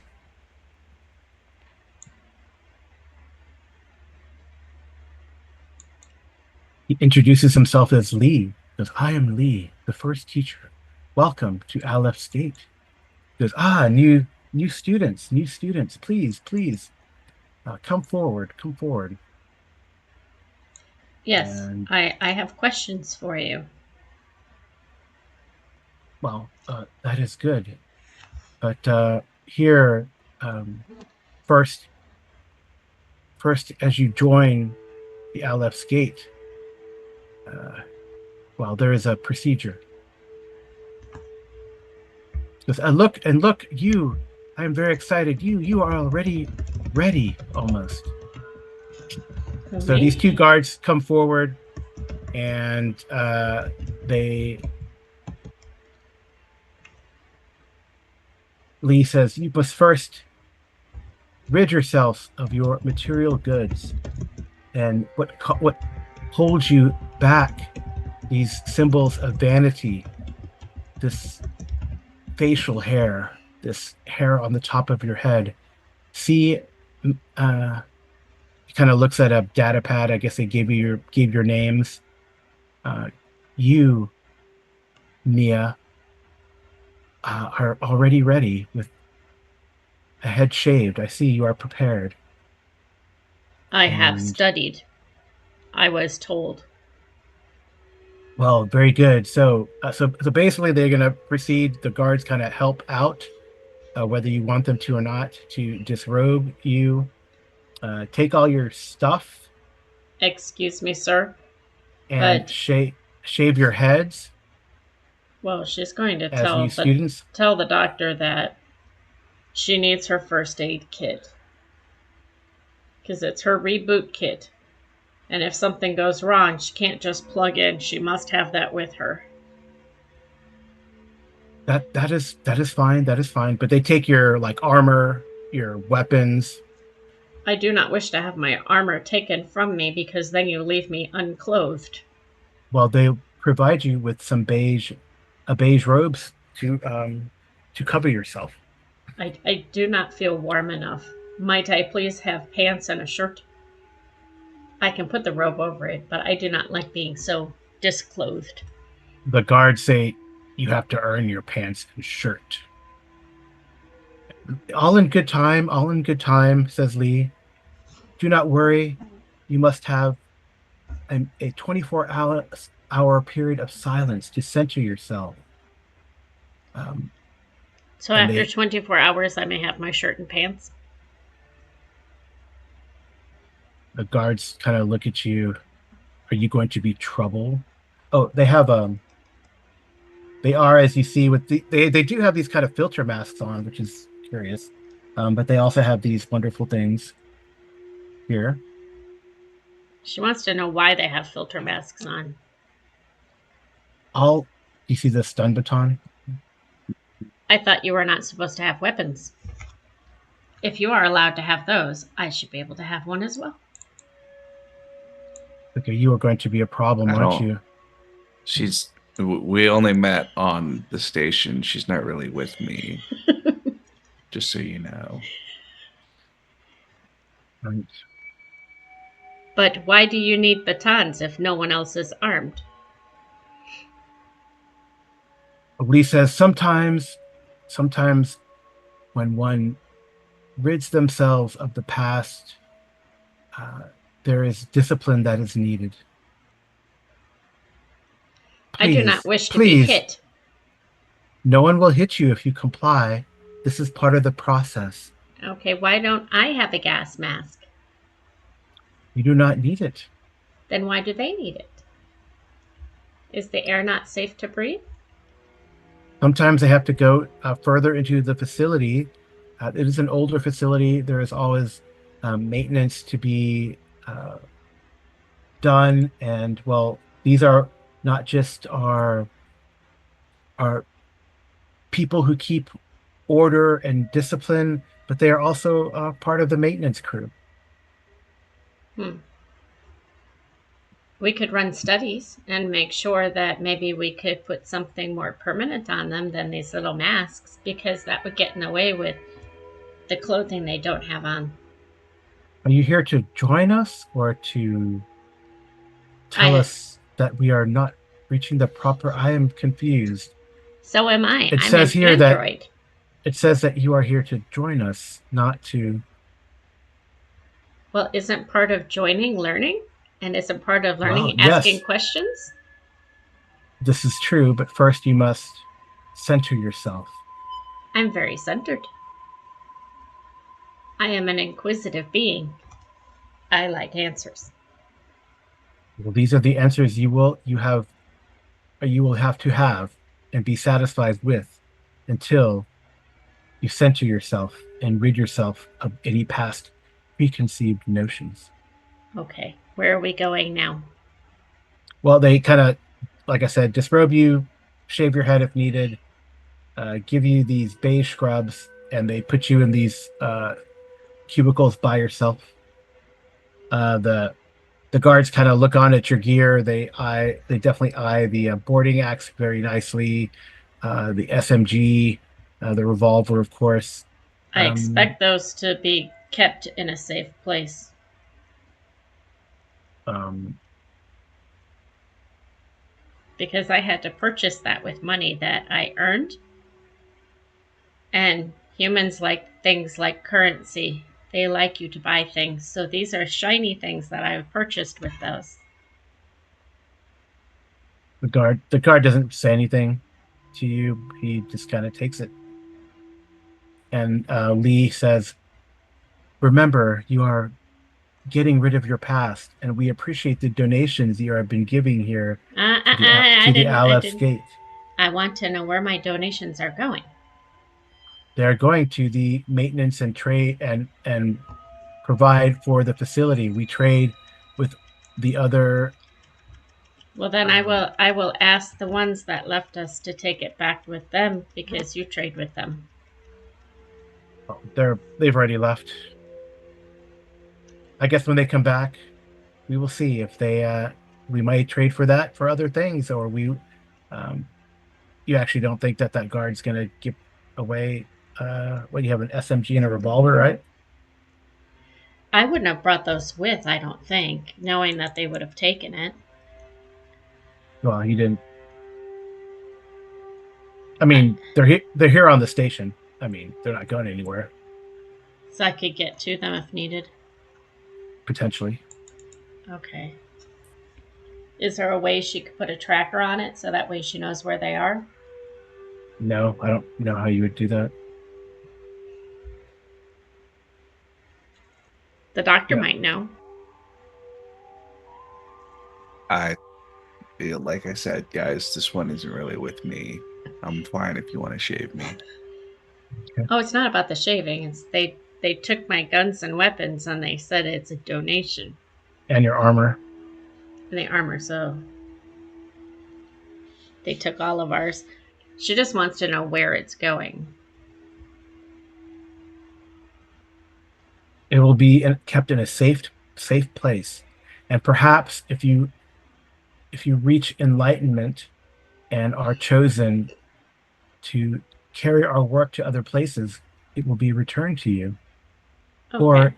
He introduces himself as Lee. He goes, "I am Lee, the first teacher. Welcome to Aleph's Gate." He goes, "Ah, new students. Please, please, come forward, come forward." Yes, And I have questions for you. well, that is good. But here, um, first, first, as you join the Aleph's Gate, uh, well, there is a procedure. Because and look, you, I am very excited. You are already ready, almost. For So me? these two guards come forward, and they Lee says, "You must first rid yourselves of your material goods and what holds you back. These symbols of vanity, this facial hair, this hair on the top of your head. See, he kind of looks at a data pad. I guess they gave your names. Uh, you, Mia, are already ready with a head shaved. I see you are prepared." I have And studied. I was told. well, very good. So basically, they're gonna proceed. The guards kind of help out, whether you want them to or not, to disrobe you, take all your stuff, Excuse me, sir, and but shave your heads well, she's going to as new students. tell the doctor that she needs her first aid kit because it's her reboot kit. And if something goes wrong, she can't just plug in. She must have that with her. That is fine. That is fine. But they take your like armor, your weapons. I do not wish to have my armor taken from me because then you leave me unclothed. Well, they provide you with some beige robes to cover yourself. I do not feel warm enough. Might I please have pants and a shirt? I can put the robe over it, but I do not like being so disclothed. The guards say you have to earn your pants and shirt. All in good time, all in good time, says Lee. Do not worry. You must have a 24-hour period of silence to center yourself. Um, So and after they 24 hours, I may have my shirt and pants. the guards kind of look at you. Are you going to be trouble? Oh, they are, as you see, with they do have these kind of filter masks on, which is curious. But they also have these wonderful things here. She wants to know why they have filter masks on. All You see the stun baton? I thought you were not supposed to have weapons. If you are allowed to have those, I should be able to have one as well. Okay, you are going to be a problem, I aren't don't. you? We only met on the station. She's not really with me, just so you know. Right. But why do you need batons if no one else is armed? Lee says sometimes when one rids themselves of the past, uh, there is discipline that is needed. I do not Please, wish to be please, hit. no one will hit you if you comply. This is part of the process. Okay, why don't I have a gas mask? You do not need it. Then why do they need it? Is the air not safe to breathe? Sometimes they have to go further into the facility. It is an older facility. There is always maintenance to be done, and well, these are not just our people who keep order and discipline, but they are also part of the maintenance crew. Hmm. We could run studies and make sure that maybe we could put something more permanent on them than these little masks, because that would get in the way with the clothing they don't have on. Are you here to join us or to tell I us that we are not reaching the proper? I am confused. So am I. It I'm says an here that android. it says that you are here to join us, not to. Well, isn't part of joining learning? And isn't part of Well, learning asking yes, questions? this is true, but first you must center yourself. I'm very centered. I am an inquisitive being. I like answers. Well, these are the answers you will have to have and be satisfied with until you center yourself and rid yourself of any past preconceived notions. Okay, where are we going now? Well, they kind of, like I said, disrobe you, shave your head if needed, give you these beige scrubs, and they put you in these cubicles by yourself. The guards kind of look on at your gear. They definitely eye the boarding axe very nicely, the SMG, the revolver, of course. I Um, expect those to be kept in a safe place um, because I had to purchase that with money that I earned. And humans like things like currency. They like you to buy things. So these are shiny things that I've purchased with those. the guard doesn't say anything to you. He just kind of takes it. And Lee says, "Remember, you are getting rid of your past, and we appreciate the donations you have been giving here I to the didn't. I Aleph didn't. Gate. I want to know where my donations are going. They are going to the maintenance and trade and provide for the facility. We trade with the other. Well, then I Um, will. I will ask the ones that left us to take it back with them because you trade with them. they've already left. I guess when they come back, we will see if they. We might trade for that for other things, or we. Um, you actually don't think that that guard's going to give away. What you have an SMG and a revolver, right? I wouldn't have brought those with. I don't think, knowing that they would have taken it. Well, he didn't. I I, mean, they're here on the station. I mean, they're not going anywhere so I could get to them if needed. potentially. Okay. Is there a way she could put a tracker on it so that way she knows where they are? No, I don't know how you would do that. The doctor Yeah, might know. I feel like I said, guys, this one isn't really with me. I'm fine if you want to shave me. okay. Oh, it's not about the shaving. It's they took my guns and weapons and they said it's a donation And your armor. and the armor. So they took all of ours. She just wants to know where it's going. It will be kept in a safe place, and perhaps if you reach enlightenment and are chosen to carry our work to other places, it will be returned to you, Okay.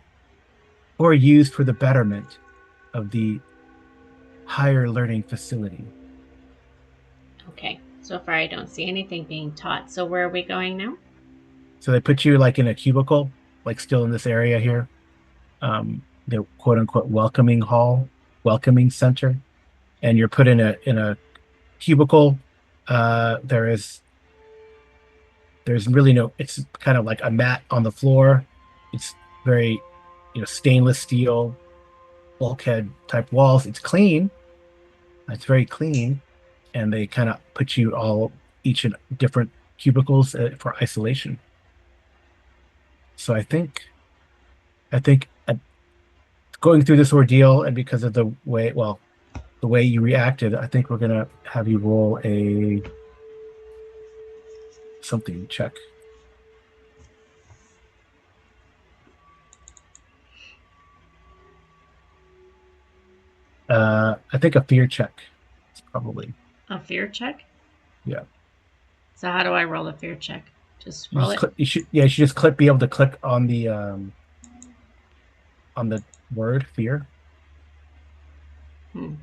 or used for the betterment of the higher learning facility. Okay. So far, I don't see anything being taught. So where are we going now? So they put you like in a cubicle, like still in this area here, the quote unquote welcoming hall, welcoming center, and you're put in a cubicle. Uh, there is there's really no. It's kind of like a mat on the floor. It's very, stainless steel bulkhead type walls. It's clean. It's very clean, and they kind of put you all each in different cubicles for isolation. So I think going through this ordeal and because of the way you reacted, I think we're gonna have you roll a something check. I think a fear check. It's probably A fear check? yeah. So how do I roll a fear check? Just You roll just it? click. You should just click. Be able to click on the word fear. Hmm.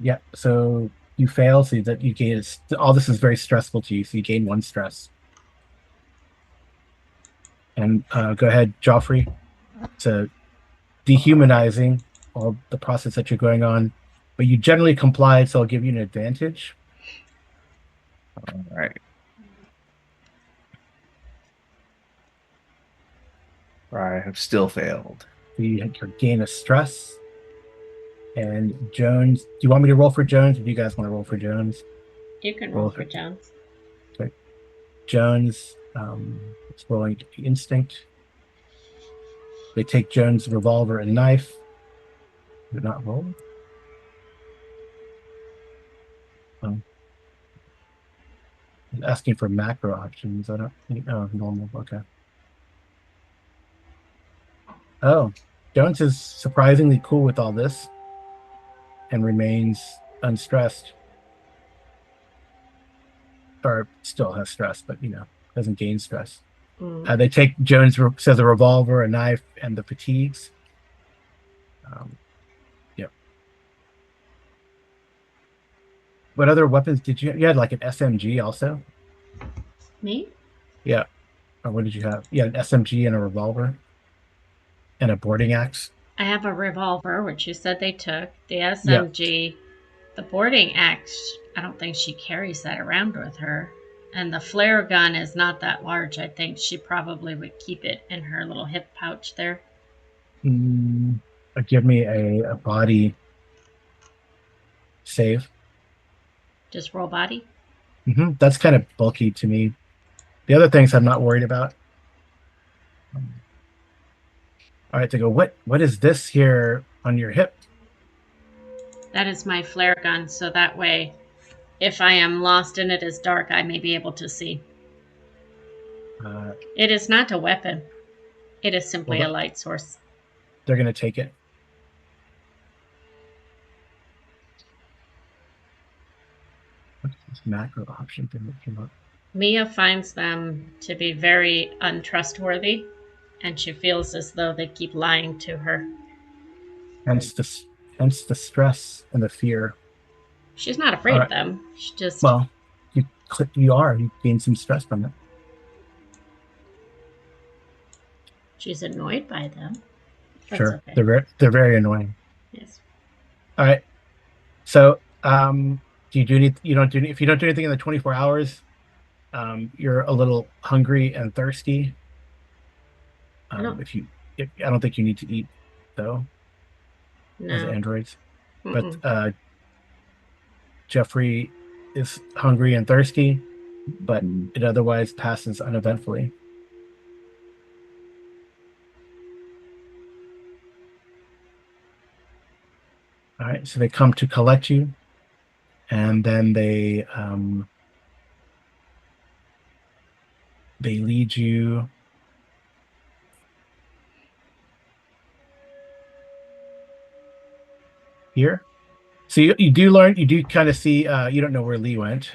Yeah. So you fail, so that you gain all this is very stressful to you. So you gain one stress. And go ahead, Joffrey. To dehumanizing all the process that you're going on, but you generally complied, so I'll give you an advantage. All right. I have still failed. So you gain a stress. And Jones, do you want me to roll for Jones, or do you guys want to roll for Jones? You can roll Roll for for Jones. okay. Jones. It's rolling instinct. They take Jones' revolver and knife. Did not roll. Um, Asking for macro options. I don't think. Oh, normal. Okay. Oh, Jones is surprisingly cool with all this and remains unstressed, or still has stress, but doesn't gain stress. Mm. They take Jones says a revolver, a knife, and the fatigues. Um, yeah. What other weapons did you? You had like an SMG also. Me? Yeah. Or what did you have? Yeah, an SMG and a revolver and a boarding axe. I have a revolver, which you said they took. The Yeah. SMG, the boarding axe, I don't think she carries that around with her. And the flare gun is not that large. I think she probably would keep it in her little hip pouch there. Mm, Give me a body save. Just roll body. That's kind of bulky to me. The other things I'm not worried about. All right, to go. What is this here on your hip? That is my flare gun, so that way, if I am lost and it is dark, I may be able to see. Uh, It is not a weapon, it is well, simply a light source. they're gonna take it. What's this macro option thing that came up? Mia finds them to be very untrustworthy, and she feels as though they keep lying to her. Hence the hence the stress and the fear. She's not All afraid of right. them. She just, Well, you gain some stress from it. she's annoyed by them. That's Sure, okay. they're very annoying. Yes. All right. So, do you do any? You don't do if you don't do anything in the 24 hours. You're a little hungry and thirsty. I don't, If you, if, I don't think you need to eat though, as no. androids. But Mm-mm. Jeffrey is hungry and thirsty, but Mm. it otherwise passes uneventfully. All right, so they come to collect you, and then they lead you here. So you do learn, you do kind of see. You don't know where Lee went.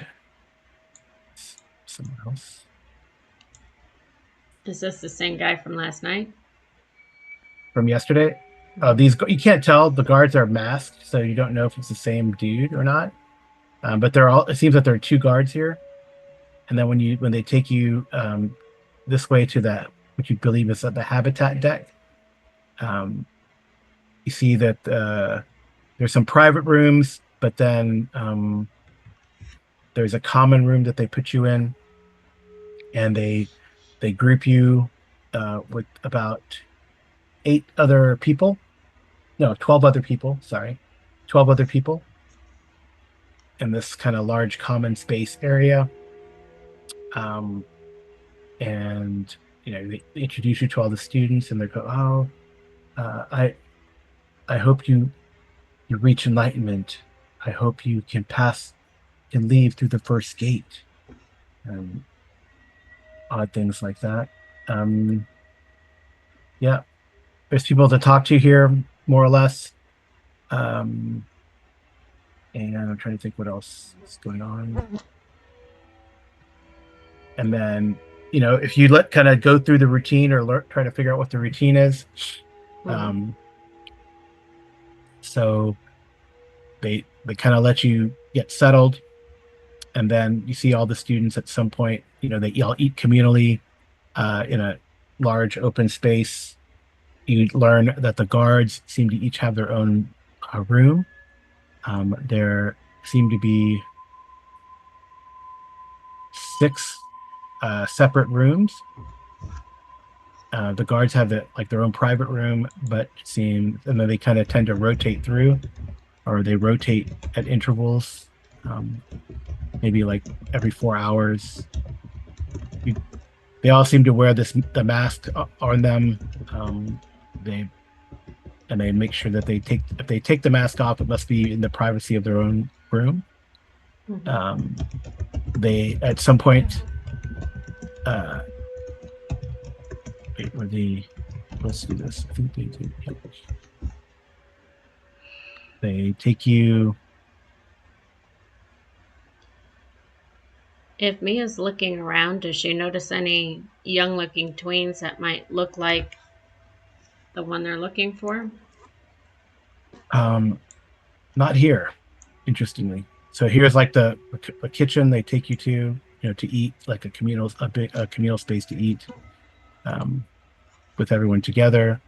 Someone else Is this the same guy from last night? from yesterday. Mhm. These you can't tell. The guards are masked, so you don't know if it's the same dude or not. But they're all. It seems that there are two guards here, and then when they take you this way to that, what you believe is the habitat deck, um, you see that there's some private rooms, but then there's a common room that they put you in, and they group you with about 8 other people. No, 12 other people. Sorry, 12 other people in this kind of large common space area. Um, and they introduce you to all the students, and they go, "Oh, I hope you reach enlightenment. I hope you can leave through the first gate." And odd things like that. Um, yeah, there's people to talk to here, more or less. Um, and I'm trying to think what else is going on. And then, if you let kind of go through the routine or try to figure out what the routine is, Mm-hmm. um, so they kind of let you get settled, and then you see all the students at some point. They all eat communally in a large open space. You learn that the guards seem to each have their own room. There seem to be 6 separate rooms. The guards have like their own private room, but and then they kind of tend to rotate through, or they rotate at intervals, um, maybe like every 4 hours. You, they all seem to wear the mask on them. They they make sure that if they take the mask off, it must be in the privacy of their own room. Mm-hmm. Um, they at some point, uh, wait, were they? Let's do this. I think they do. Yeah. They take you. If Mia's looking around, does she notice any young looking tweens that might look like the one they're looking for? Um, Not here, interestingly. So here's like the kitchen they take you to eat, like a communal space to eat, um, with everyone together.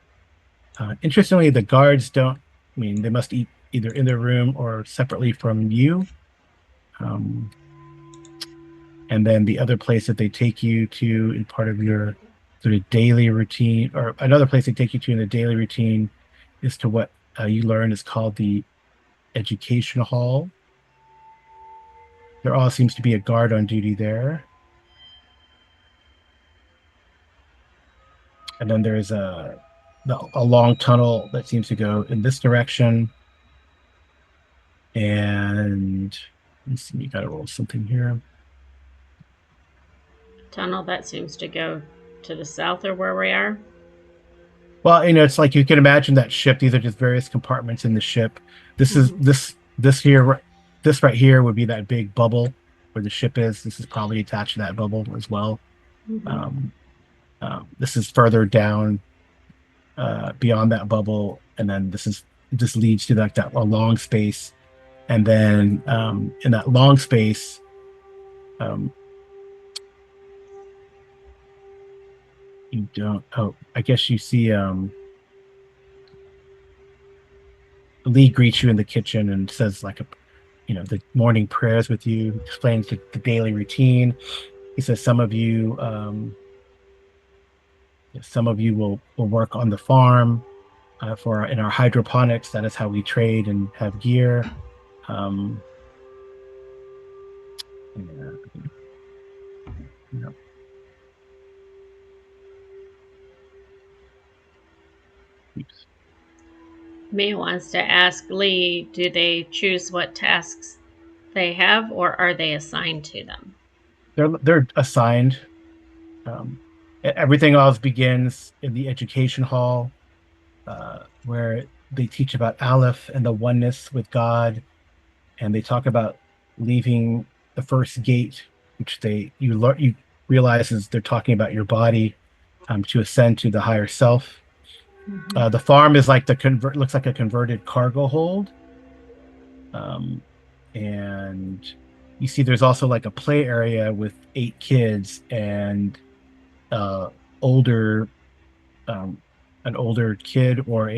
Interestingly, the guards don't. I mean, they must eat either in their room or separately from you. Um, and then the other place that they take you to in part of your sort of daily routine, or another place they take you to in the daily routine, is to what you learn is called the education hall. There all seems to be a guard on duty there. And then there's a long tunnel that seems to go in this direction. And let's see, you got to roll something here. Tunnel that seems to go to the south or where we are. Well, it's like you can imagine that ship. These are just various compartments in the ship. This is Mm-hmm. this here, this right here would be that big bubble where the ship is. This is probably attached to that bubble as well. Mm-hmm. Um, this is further down beyond that bubble, and then this leads to like that a long space, and then in that long space, um, you don't. Oh, I guess you see Lee greets you in the kitchen and says like the morning prayers with you, explains the daily routine. He says some of you will work on the farm for in our hydroponics. That is how we trade and have gear. Um, yeah, yeah. Oops. Mia wants to ask Lee, do they choose what tasks they have or are they assigned to them? They're assigned. Um, Everything else begins in the education hall, where they teach about Aleph and the oneness with God, and they talk about leaving the first gate, which you realize is they're talking about your body, to ascend to the higher self. Mm-hmm. The farm is like looks like a converted cargo hold, um, and you see there's also like a play area with 8 kids and uh, older um, an older kid or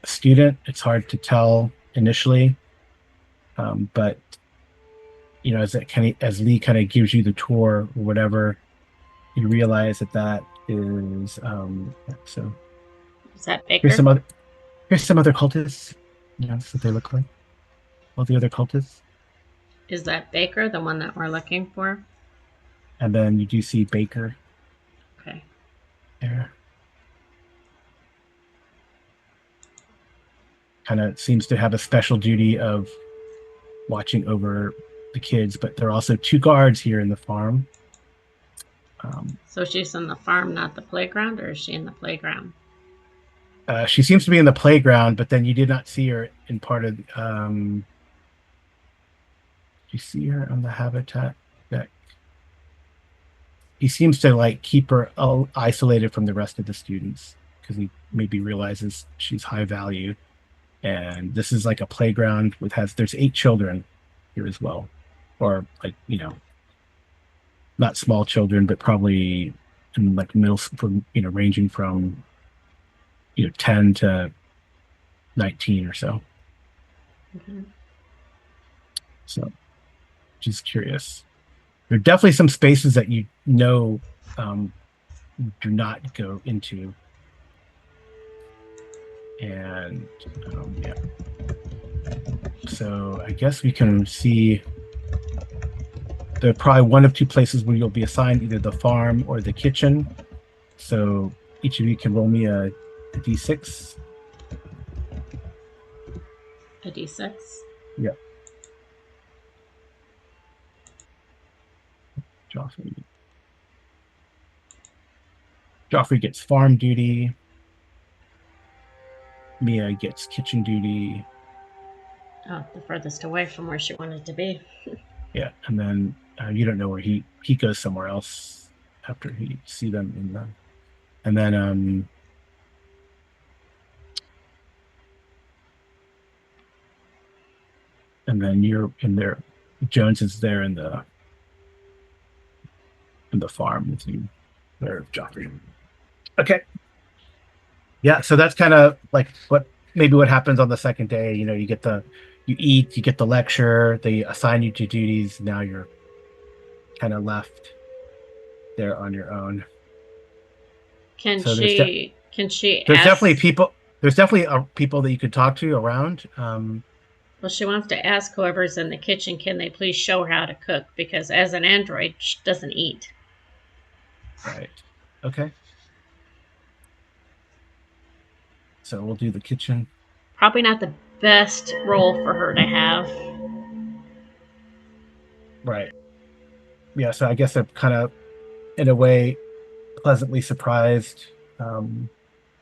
student. It's hard to tell initially, but as Lee kind of gives you the tour or whatever, you realize that is so. Is that Here's Baker? some other cultists. That's what they look like. All the other cultists, Is that Baker, the one that we're looking for? and then you do see Baker Okay. there. Kind of seems to have a special duty of watching over the kids, but there are also two guards here in the farm. So she's in the farm, not the playground, or is she in the playground? She seems to be in the playground, but then you did not see her in part of. You see her on the habitat deck. He seems to like keep her isolated from the rest of the students because he maybe realizes she's high value. And this is like a playground there's 8 children here as well, or like not small children, but probably in like middle from ranging from 10 to 19 or so. Okay. So just curious. There are definitely some spaces that um, do not go into, and yeah. So I guess we can see there are probably one of two places where you'll be assigned, either the farm or the kitchen. So each of you can roll me a d6. A D6. Yeah. Joffrey gets farm duty. Mia gets kitchen duty. Oh, the furthest away from where she wanted to be. Yeah, and then you don't know where he goes somewhere else after he see them in the, and then you're in there. Jones is there in the farm with you, there, Joffrey. Okay. Yeah, so that's kind of like what happens on the second day. You eat, you get the lecture, they assign you to duties. Now you're kind of left there on your own. Can So she can she there's definitely ask people. There's definitely people that you could talk to around. well she wants to ask whoever's in the kitchen, can they please show her how to cook? Because as an android, she doesn't eat. Right. Okay. So we'll do the kitchen. Probably not the best role for her to have. Right. Yeah. So I guess I'm kind of, in a way, pleasantly surprised. Well,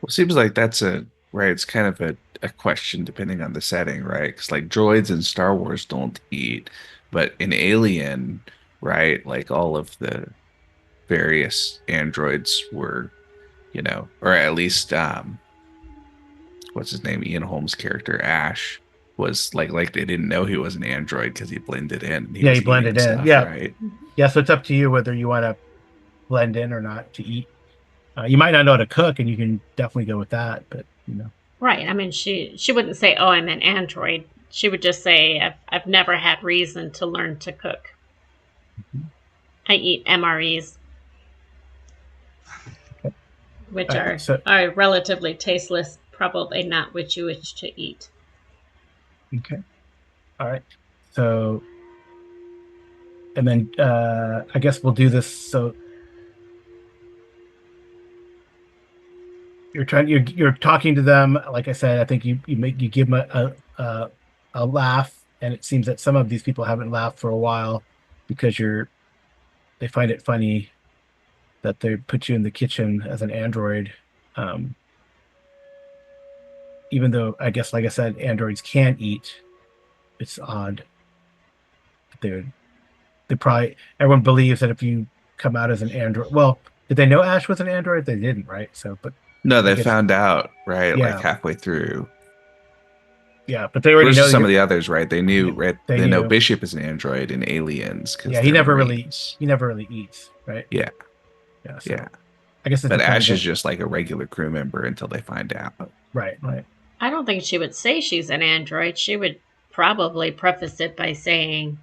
it seems like that's right. It's kind of a question depending on the setting, right? Because like droids in Star Wars don't eat, but in Alien, right? Like all of the various androids were, or at least what's his name? Ian Holmes' character Ash was like they didn't know he was an android because he blended in and he Yeah, you was blended eating in. stuff, Yeah. right? Yeah. So it's up to you whether you want to blend in or not to eat. You might not know how to cook, and you can definitely go with that. But Right. I mean, she wouldn't say, "Oh, I'm an android." She would just say, "I've never had reason to learn to cook. I eat MREs, which all right. are So are relatively tasteless, probably not what you wish to eat." okay. All right. So and then I guess we'll do this. So you're talking to them. Like I said, I think you give them a laugh, and it seems that some of these people haven't laughed for a while because they find it funny that they put you in the kitchen as an android. Um, Even though I guess, like I said, androids can eat. It's odd. They probably everyone believes that if you come out as an android, well, did they know Ash was an android? They didn't, right? So, but No, I they guess found out, right? Like yeah, halfway through. yeah, but they already know Versus some of you're. the others, right? They knew, Yeah, right? they They know knew. Bishop is an android in Aliens because Yeah, they're Marines. he never really eats, right? Yeah, Yeah, yeah. so I guess it's But the kind of Ash is thing. just like a regular crew member until they find out. Right, right. I don't don't think she would say she's an android. She would probably preface it by saying,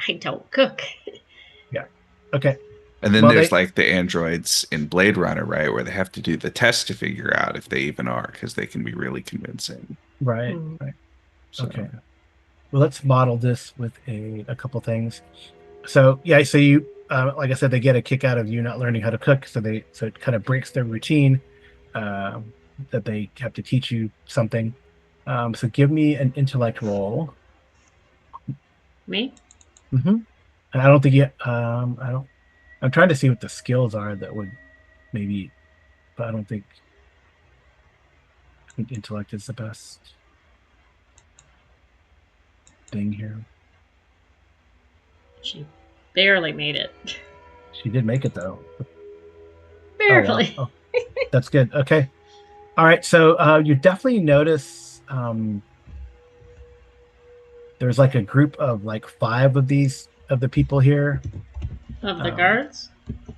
I don't cook. Yeah. Okay. And then Well, there's they like the androids in Blade Runner, right, where they have to do the test to figure out if they even are, because they can be really convincing. right, Hmm. right. Okay. So, Well, let's model this with a couple things. So yeah, so you like I said, they get a kick out of you not learning how to cook, so it kind of breaks their routine um, that they have to teach you something. So give me an intellect roll. Me? Mm-hmm. And I don't think you. I don't. I'm trying to see what the skills are that would maybe, but I think intellect is the best thing here. She barely made it. She did make it though. Oh wow. Barely. Oh, that's good. Okay. All right. So you definitely notice there's like a group of like five of these of the people here. Of the Um, guards?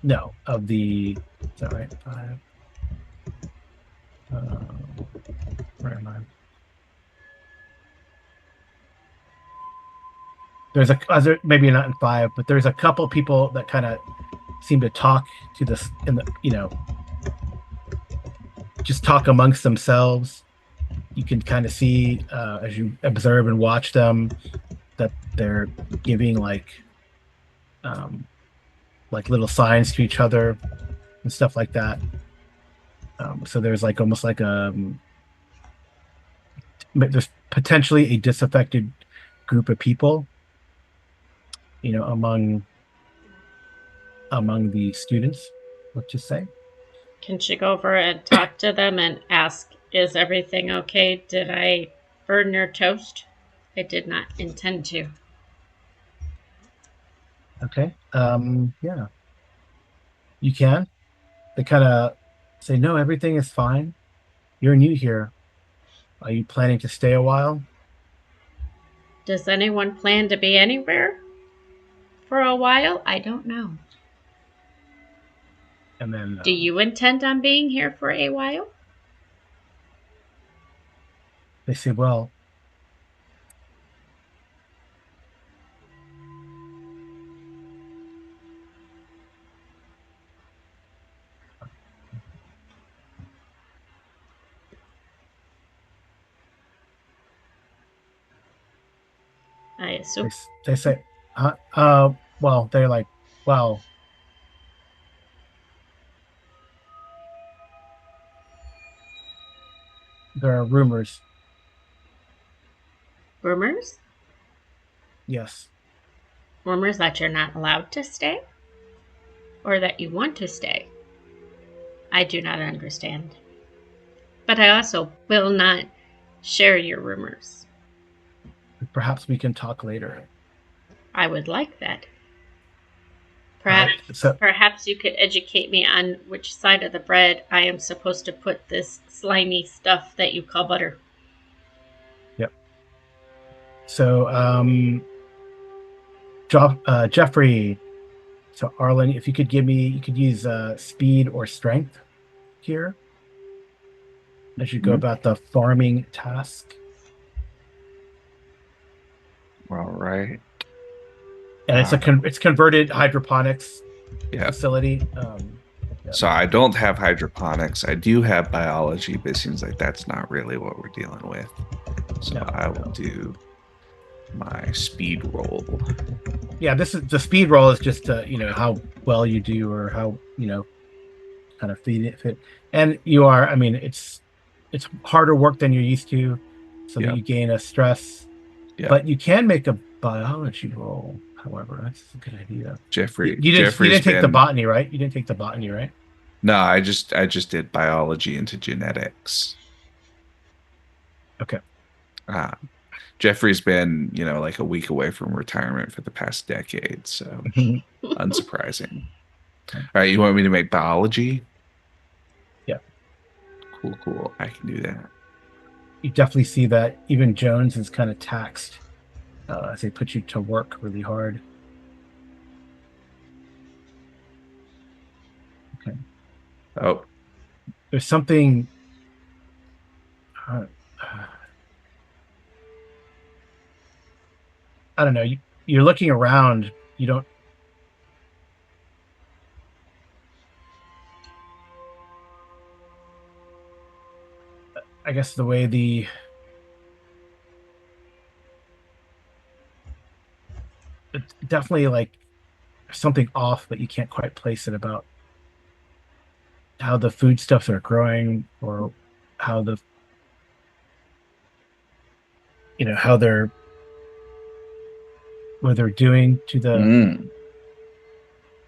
no, of the is that right? Five. Where am I? There's a maybe not in five, but there's a couple people that kind of seem to talk to this in the just talk amongst themselves. You can kind of see as you observe and watch them that they're giving um, like little signs to each other and stuff like that. So there's like almost like there's potentially a disaffected group of people, among the students. Let's just say. Can she go over and talk to them and ask, is everything okay? Did I burn your toast? I did not intend to. Okay. Yeah, you can. They kind of say, no, everything is fine. You're new here. Are you planning to stay a while? Does anyone plan to be anywhere for a while? I don't know. And then Do you intend on being here for a while? they say, well, I they, assume. they say, well, they're like, well, there are rumors. Rumors? Yes. Rumors that you're not allowed to stay? Or that you want to stay? I do not understand. But I also will not share your rumors. Perhaps we can talk later. I would like that. All right. Perhaps So, perhaps you could educate me on which side of the bread I am supposed to put this slimy stuff that you call butter. yep. So, Jeffrey, so Arlen, if you could you could use speed or strength here as you go mhm. about the farming task. All right. And Uh, it's converted hydroponics yeah. facility. Yeah. So I don't have hydroponics. I do have biology, but it seems like that's not really what we're dealing with. So No, I will no. do my speed roll. Yeah, this is the speed roll is just how well you do or how kind of feed it fit. And you are, I mean, it's harder work than you're used to, so that Yep. you gain a stress. Yep. But you can make a biology roll, however. That's a good idea. You Jeffrey's didn't take the been botany, right? You didn't take the botany, right? no, I just did biology into genetics. Okay. Uh, Jeffrey's been, like a week away from retirement for the past decade, so unsurprising. All right, you want me to make biology? Yeah. Cool, cool. I can do that. You definitely see that even Jones is kind of taxed as they put you to work really hard. Okay. Oh, There's something. Uh, I don't know. You're looking around. You don't. I guess the way the it's definitely like something off, but you can't quite place it about how the foodstuffs are growing or how the how they're what they're doing to Mm.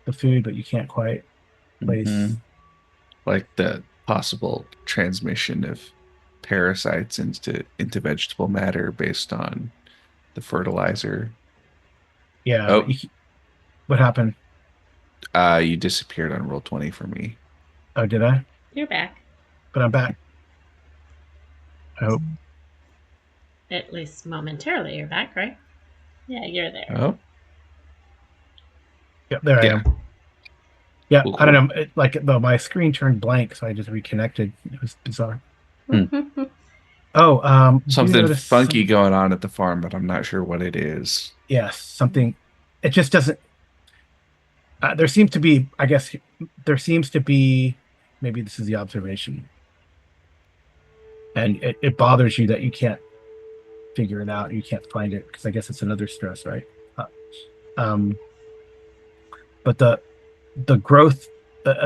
the food, but you can't quite Hmm. place. Like the possible transmission of parasites into vegetable matter based on the fertilizer. Yeah, but Oh, what happened? you disappeared on roll 20 for me. Oh, did I? You're back. But I'm back. I hope. At least momentarily, you're back, right? Yeah, you're there. Oh, Yep, there I yeah. am. Yeah, Cool, I don't cool. know. Like though my screen turned blank, so I just reconnected. It was bizarre. Hmm. Oh, you do Something notice funky some, going on at the farm, but I'm not sure what it is. yes, something. It just doesn't. There seems to be, I guess, there seems to be. Maybe this is the observation, and it bothers you that you can't figure it out. You can't find it because I guess it's another stress, right? Uh, um, but the growth,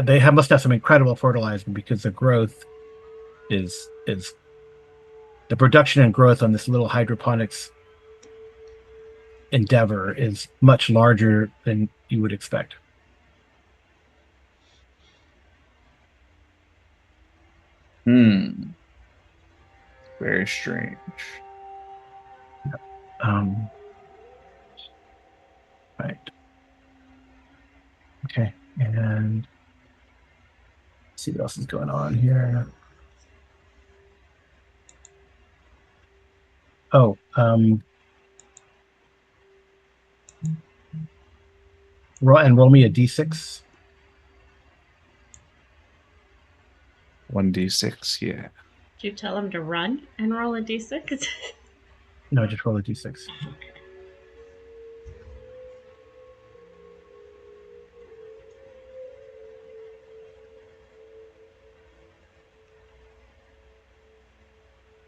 they have must have some incredible fertilizer because the growth is the production and growth on this little hydroponics endeavor is much larger than you would expect. Hmm. Very strange. Um, right. Okay. And see what else is going on here. Oh, roll me a d6. 1d6, yeah. Did you tell him to run and roll a d6? No, just roll a d6.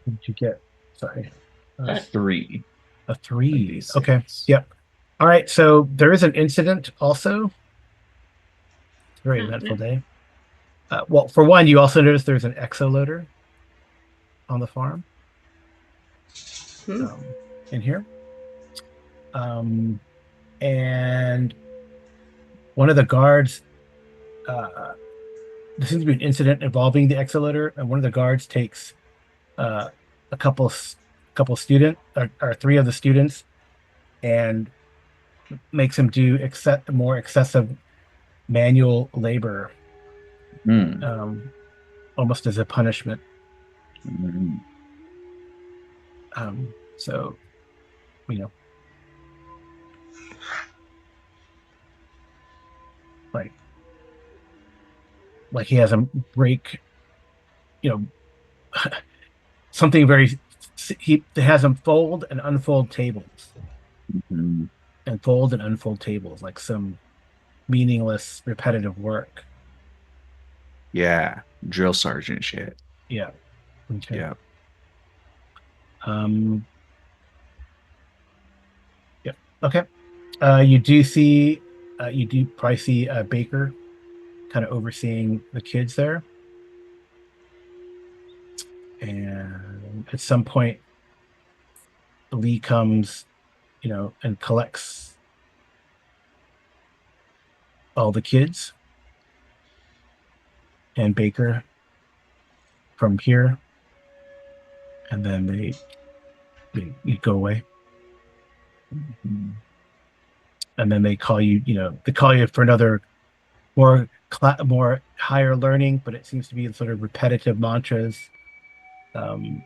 What did you get? Sorry. Uh, 3 a on 3. Okay. d6. Yep. All right. So there is an incident also. It's a very Oh, eventful no. day. Well, for one, you also notice there's an exoloader on the farm Hmm. in here. Um, and one of the guards, there seems to be an incident involving the exoloader, and one of the guards takes uh, a couple student or three of the students and makes them do more excessive manual labor, Hmm. um, almost as a punishment. Hmm. So you know, like he has them break, you know, something very. He has them fold and unfold tables, Hmm. and fold and unfold tables, like some meaningless, repetitive work. Yeah. Drill sergeant shit. Yeah. Okay. Yeah. Um. Yeah. Okay. You do see, you do probably see Baker kind of overseeing the kids there, and at some point, Lee comes, and collects all the kids and Baker from here, and then they go away, Mhm. and then they call you. They call you for another more higher learning, but it seems to be sort of repetitive mantras, um,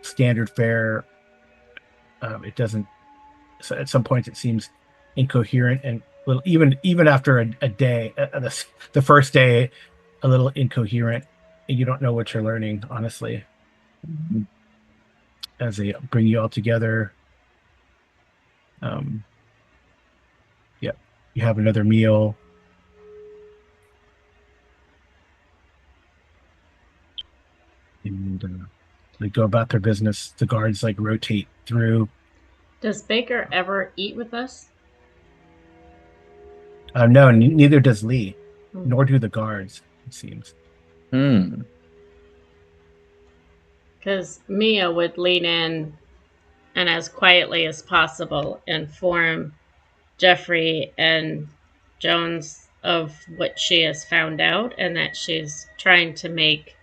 standard fare. It doesn't. So at some points, it seems incoherent and little, even after a day, the first day, a little incoherent. And you don't know what you're learning, honestly. as they bring you all together. Um, yeah, you have another meal, and they go about their business. The guards like rotate through. Does Baker ever eat with us? No, neither does Lee, Hmm. nor do the guards. It seems. Hmm. Because Mia would lean in and, as quietly as possible, inform Jeffrey and Jones of what she has found out and that she's trying to make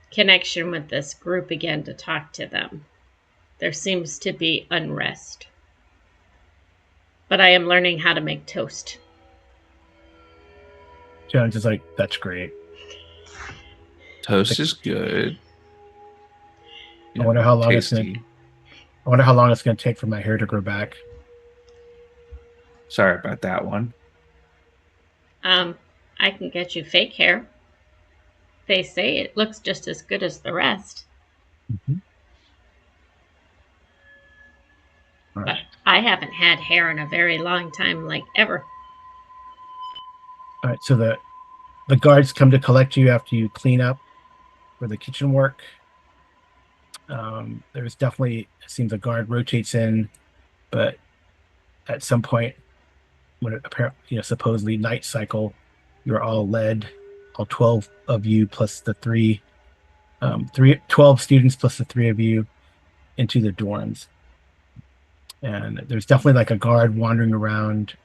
connection with this group again to talk to them. There seems to be unrest. But I am learning how to make toast. Jones is like, "That's great." Toast Like, is good. I You wonder know, how long it's gonna. tasty. I wonder how long it's gonna take for my hair to grow back. Sorry about that one. Um, I can get you fake hair. They say it looks just as good as the rest, Mhm. All but right. I haven't had hair in a very long time, like ever. All right. So the guards come to collect you after you clean up for the kitchen work. There's definitely, it seems a guard rotates in, but at some point when it apparently, supposedly night cycle, you're all led, all 12 of you plus the three 12 students plus the three of you into the dorms. And there's definitely like a guard wandering around,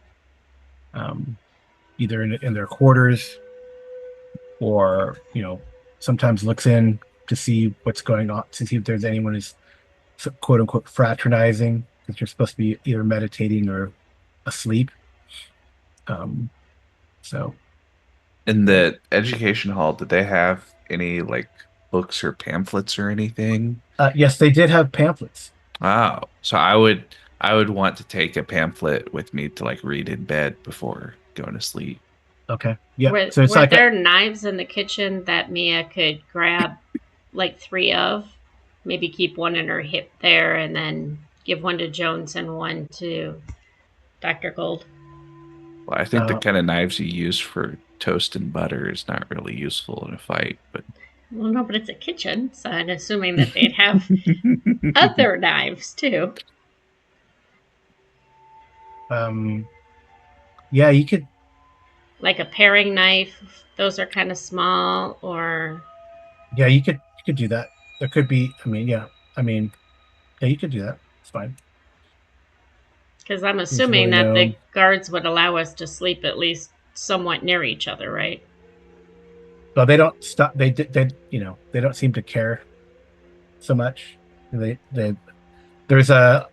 um, either in their quarters or, sometimes looks in to see what's going on, to see if there's anyone who's quote unquote fraternizing, because you're supposed to be either meditating or asleep. Um, so In yeah. the education hall, did they have any like books or pamphlets or anything? Yes, they did have pamphlets. Oh, so I would want to take a pamphlet with me to like read in bed before going to sleep. Okay. Yep. Were So it's were like there knives in the kitchen that Mia could grab like three of? Maybe keep one in her hip there and then give one to Jones and one to Dr. Gold. Well, I think the uh, kind of knives you use for toast and butter is not really useful in a fight, but Well, no, but it's a kitchen, so I'm assuming that they'd have other knives too. um, yeah, you could. Like a paring knife. Those are kind of small, or Yeah, you could do that. There could be. I mean, yeah. I mean, yeah, you could do that. It's fine. because I'm There's assuming really that the no. guards would allow us to sleep at least somewhat near each other, right? Well, they don't stop. They don't seem to care so much. They there's a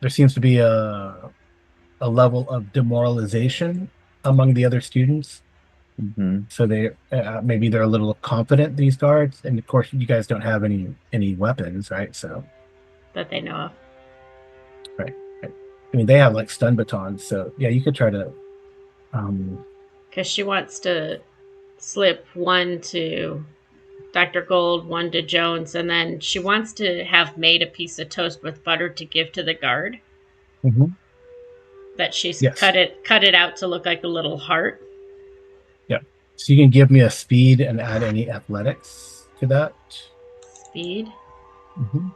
there seems to be a level of demoralization among the other students. Mhm. So they maybe they're a little confident, these guards, and of course you guys don't have any weapons, right? So That they know of. right, right. I mean they have like stun batons, so yeah, you could try to um Because she wants to slip one to Dr. Gold, one to Jones, and then she wants to have made a piece of toast with butter to give to the guard. mhm. That she's Yes, cut it out to look like a little heart. yeah. So you can give me a speed and add any athletics to that. Speed Mhm.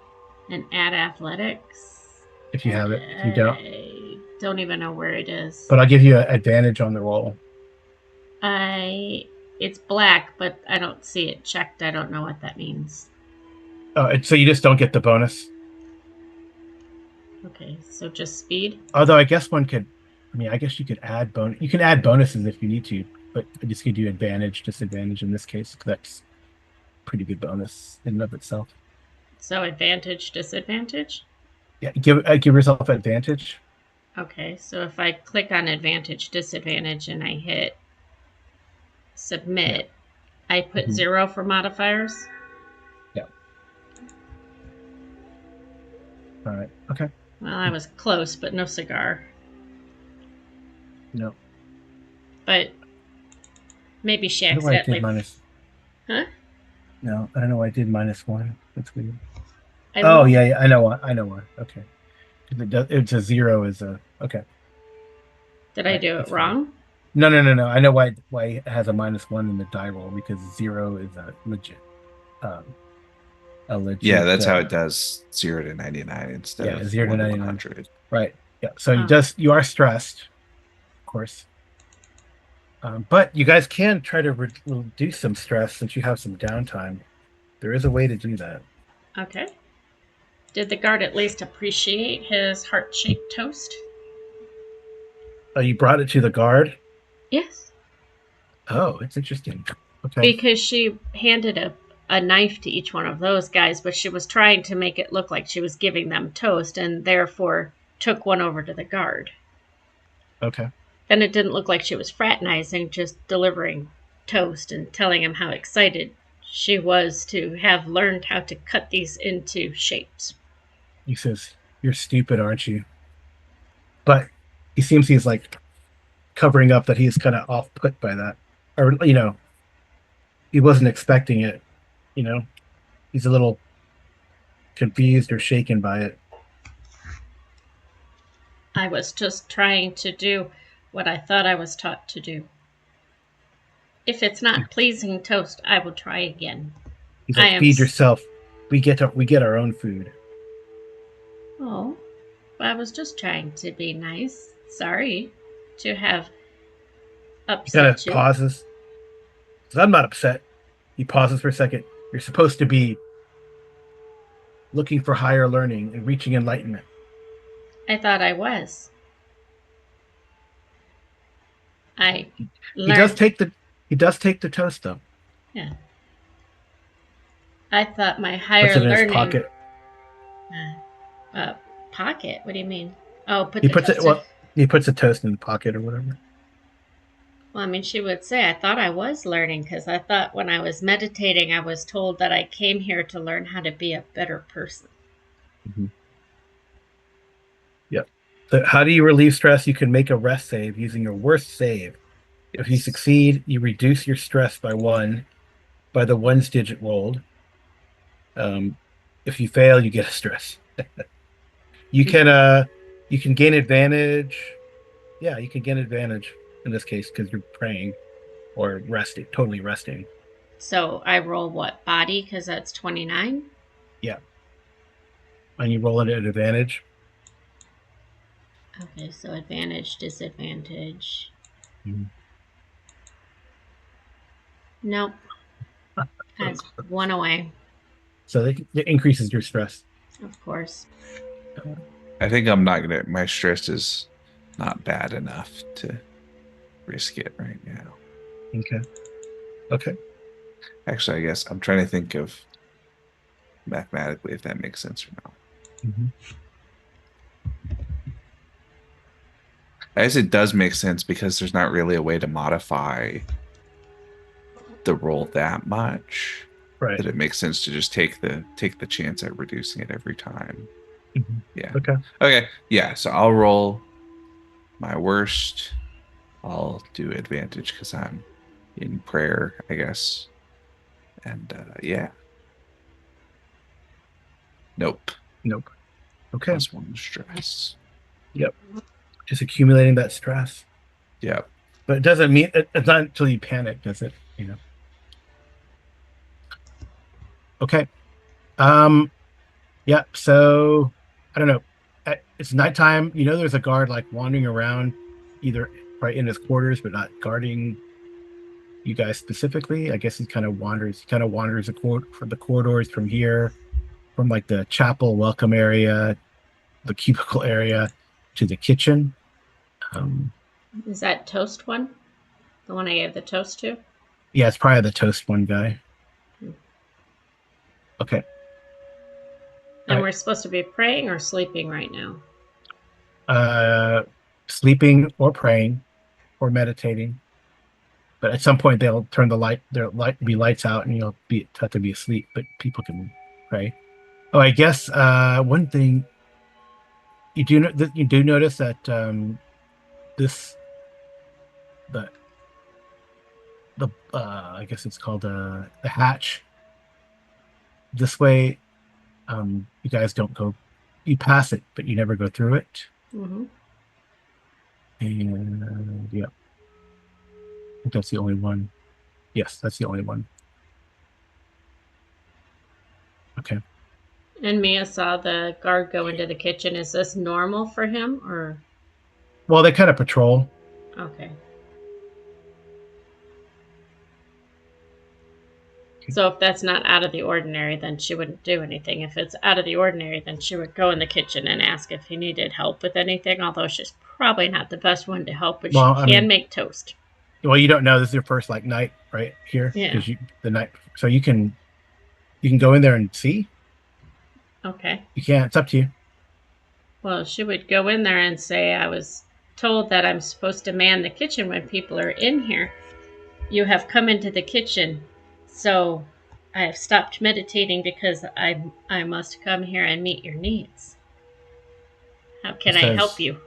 and add athletics. If you have it. If you don't, I don't even know where it is. but I'll give you an advantage on the roll. I it's black, but I don't see it checked. I don't know what that means. Oh, so you just don't get the bonus. Okay, so just speed. Although I guess one could, I mean, I guess you could add bonus. You can add bonuses if you need to, but I just give you advantage, disadvantage in this case. 'Cause that's pretty good bonus in and of itself. So advantage, disadvantage. Yeah, give yourself advantage. Okay, so if I click on advantage, disadvantage, and I hit Yeah. submit, I put Mhm. 0 for modifiers. Yeah. All right. Okay. Well, I was close, but no cigar. No. But maybe she I don't know why I did accidentally. minus. Huh? No, I don't know why I did -1. That's weird. I Oh rolled. yeah, yeah. I know one. I know one. Okay. 'Cause it does, it's a zero is a okay. Did I Right. do it That's fine. wrong? No, no, no, no. I know why it has a -1 in the die roll because zero is um a Yeah, legit that's how it does 0 to 99 instead yeah, of 0 to 1 to 99. 100. Right. Yeah. So Oh, you are stressed, of course. But you guys can try to reduce some stress since you have some downtime. There is a way to do that. okay. Did the guard at least appreciate his heart shaped toast? You brought it to the guard. Yes. Oh, it's interesting. Okay. Because she handed a knife to each one of those guys, but she was trying to make it look like she was giving them toast and therefore took one over to the guard. Okay. Then it didn't look like she was fraternizing, just delivering toast and telling him how excited she was to have learned how to cut these into shapes. He says, "You're stupid, aren't you?" But he seems he's like covering up that he's kind of off put by that, or he wasn't expecting it. You know, he's a little confused or shaken by it. I was just trying to do what I thought I was taught to do. If it's not pleasing toast, I will try again. He's I like, am. "Feed yourself. We get our own food." Oh, I was just trying to be nice. Sorry to have He kind of upset you. pauses. Says, "I'm not upset." He pauses for a second. You're supposed to be looking for higher learning and reaching enlightenment. I thought I was. I He does learned. take the he does take the toast though. Yeah. I thought my Puts higher it in his learning. pocket. Uh, Pocket? What do you mean? Oh, put He the puts it toaster. well. He puts a toast in the pocket or whatever. Well, I mean, she would say, I thought I was learning because I thought when I was meditating, I was told that I came here to learn how to be a better person. Mhm. Yep. So how do you relieve stress? You can make a rest save using your worst save. If you Yes. succeed, you reduce your stress by one by the ones digit rolled. Um, if you fail, you get a stress. You can you can gain advantage. Yeah, you can gain advantage in this case because you're praying or resting, totally resting. So I roll what? Body? Because that's 29. Yeah, and you roll it at advantage. Okay, so advantage, disadvantage. Mhm. Nope, that's one away, So it increases your stress. of course. I think I'm not gonna, my stress is not bad enough to risk it right now. Okay. Okay. Actually, I guess I'm trying to think of mathematically if that makes sense or not. Mhm. I guess it does make sense because there's not really a way to modify the roll that much Right. that it makes sense to just take the chance at reducing it every time. Mhm. Yeah. Okay. Okay. Yeah. So I'll roll my worst. I'll do advantage because I'm in prayer, I guess. And yeah. Nope. Nope. Okay. +1 stress. Yep. Just accumulating that stress. Yep. But it doesn't mean it's not until you panic, does it? Okay. Um, yeah, so I don't know. It's nighttime. You know, there's a guard like wandering around, either right in his quarters, but not guarding you guys specifically. I guess he kind of wanders. He kind of wanders from the corridors from here, from like the chapel welcome area, the cubicle area, to the kitchen. Um, Is that toast one? The one I gave the toast to? yeah, it's probably the toast one guy. Okay. All And right. we're supposed to be praying or sleeping right now. Uh, sleeping or praying or meditating. But at some point they'll turn their light be lights out, and you'll be have to be asleep. But people can pray. Oh, I guess one thing you do notice that this the I guess it's called the hatch this way. You guys don't go. You pass it, but you never go through it. Hmm. And yeah, I think that's the only one. Yes, that's the only one. Okay. And Mia saw the guard go into the kitchen. Is this normal for him or Well, they kind of patrol. okay? So if that's not out of the ordinary, then she wouldn't do anything. If it's out of the ordinary, then she would go in the kitchen and ask if he needed help with anything, although she's probably not the best one to help, but she Well, I can mean, make toast. well, you don't know this is your first like night right here Yeah. because you the night, so you can go in there and see. Okay. You can't. It's up to you. Well, she would go in there and say, I was told that I'm supposed to man the kitchen when people are in here. You have come into the kitchen, so I have stopped meditating because I must come here and meet your needs. How He can I help says you?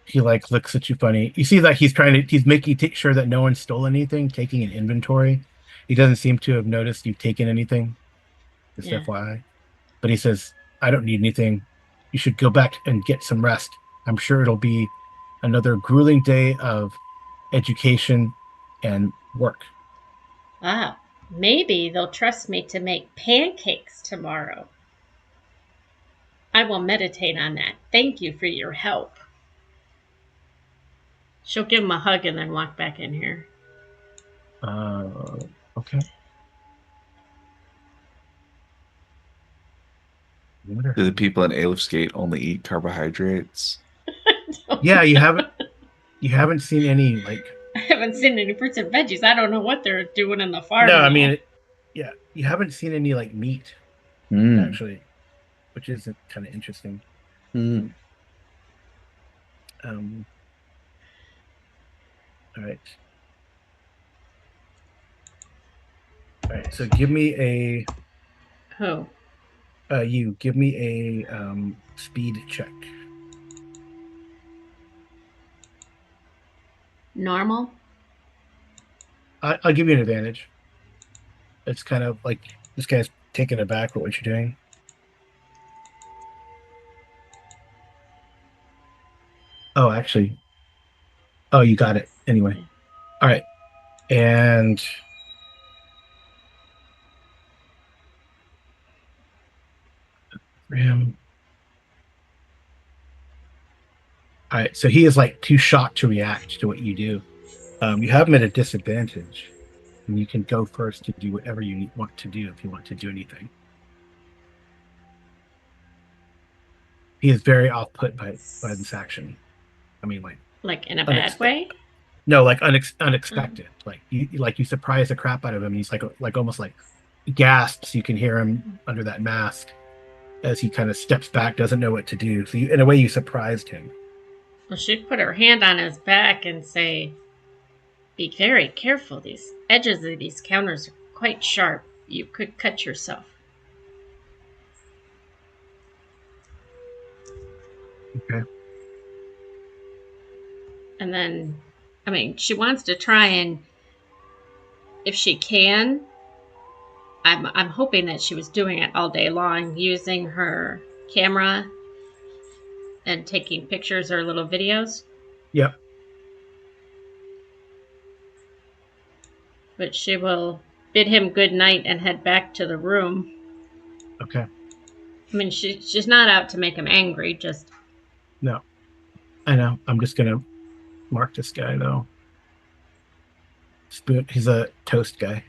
he like looks at you funny. You see that he's making sure that no one stole anything, taking an inventory. He doesn't seem to have noticed you've taken anything. Just Yeah. FYI. But he says, I don't need anything. You should go back and get some rest. I'm sure it'll be another grueling day of education and work. Ah, maybe they'll trust me to make pancakes tomorrow. I will meditate on that. Thank you for your help. She'll give him a hug and then walk back in here. Uh, okay. Do the people in Aleph Gate only eat carbohydrates? Yeah, you haven't seen any like I haven't seen any fruits and veggies. I don't know what they're doing in the no, farm I though. mean yeah, you haven't seen any like meat Hmm. actually, which is kind of interesting. Hmm. Um, all right. All right. So give me Who? you give me a speed check. Normal? I'll give you an advantage. It's kind of like this guy's taken aback with what you're doing. Oh, actually, oh, you got it anyway. All right, and for him. All right, so he is like too shocked to react to what you do. You have him at a disadvantage, and you can go first to do whatever you want to do if you want to do anything. He is very off put by this action. I mean, like Like in a bad unexpected. way? No, like Oh. unexpected. Like you surprise the crap out of him. He's like almost like gasps. You can hear him under that mask as he kind of steps back, doesn't know what to do. So in a way, you surprised him. Well, she'd put her hand on his back and say, be very careful. These edges of these counters are quite sharp. You could cut yourself. Okay. And then, I mean, she wants to try and, if she can, I'm hoping that she was doing it all day long, using her camera and taking pictures or little videos. Yep. But she will bid him good night and head back to the room. Okay. I mean, she's not out to make him angry, just No, I know. I'm just gonna mark this guy though. Spoon. He's a toast guy.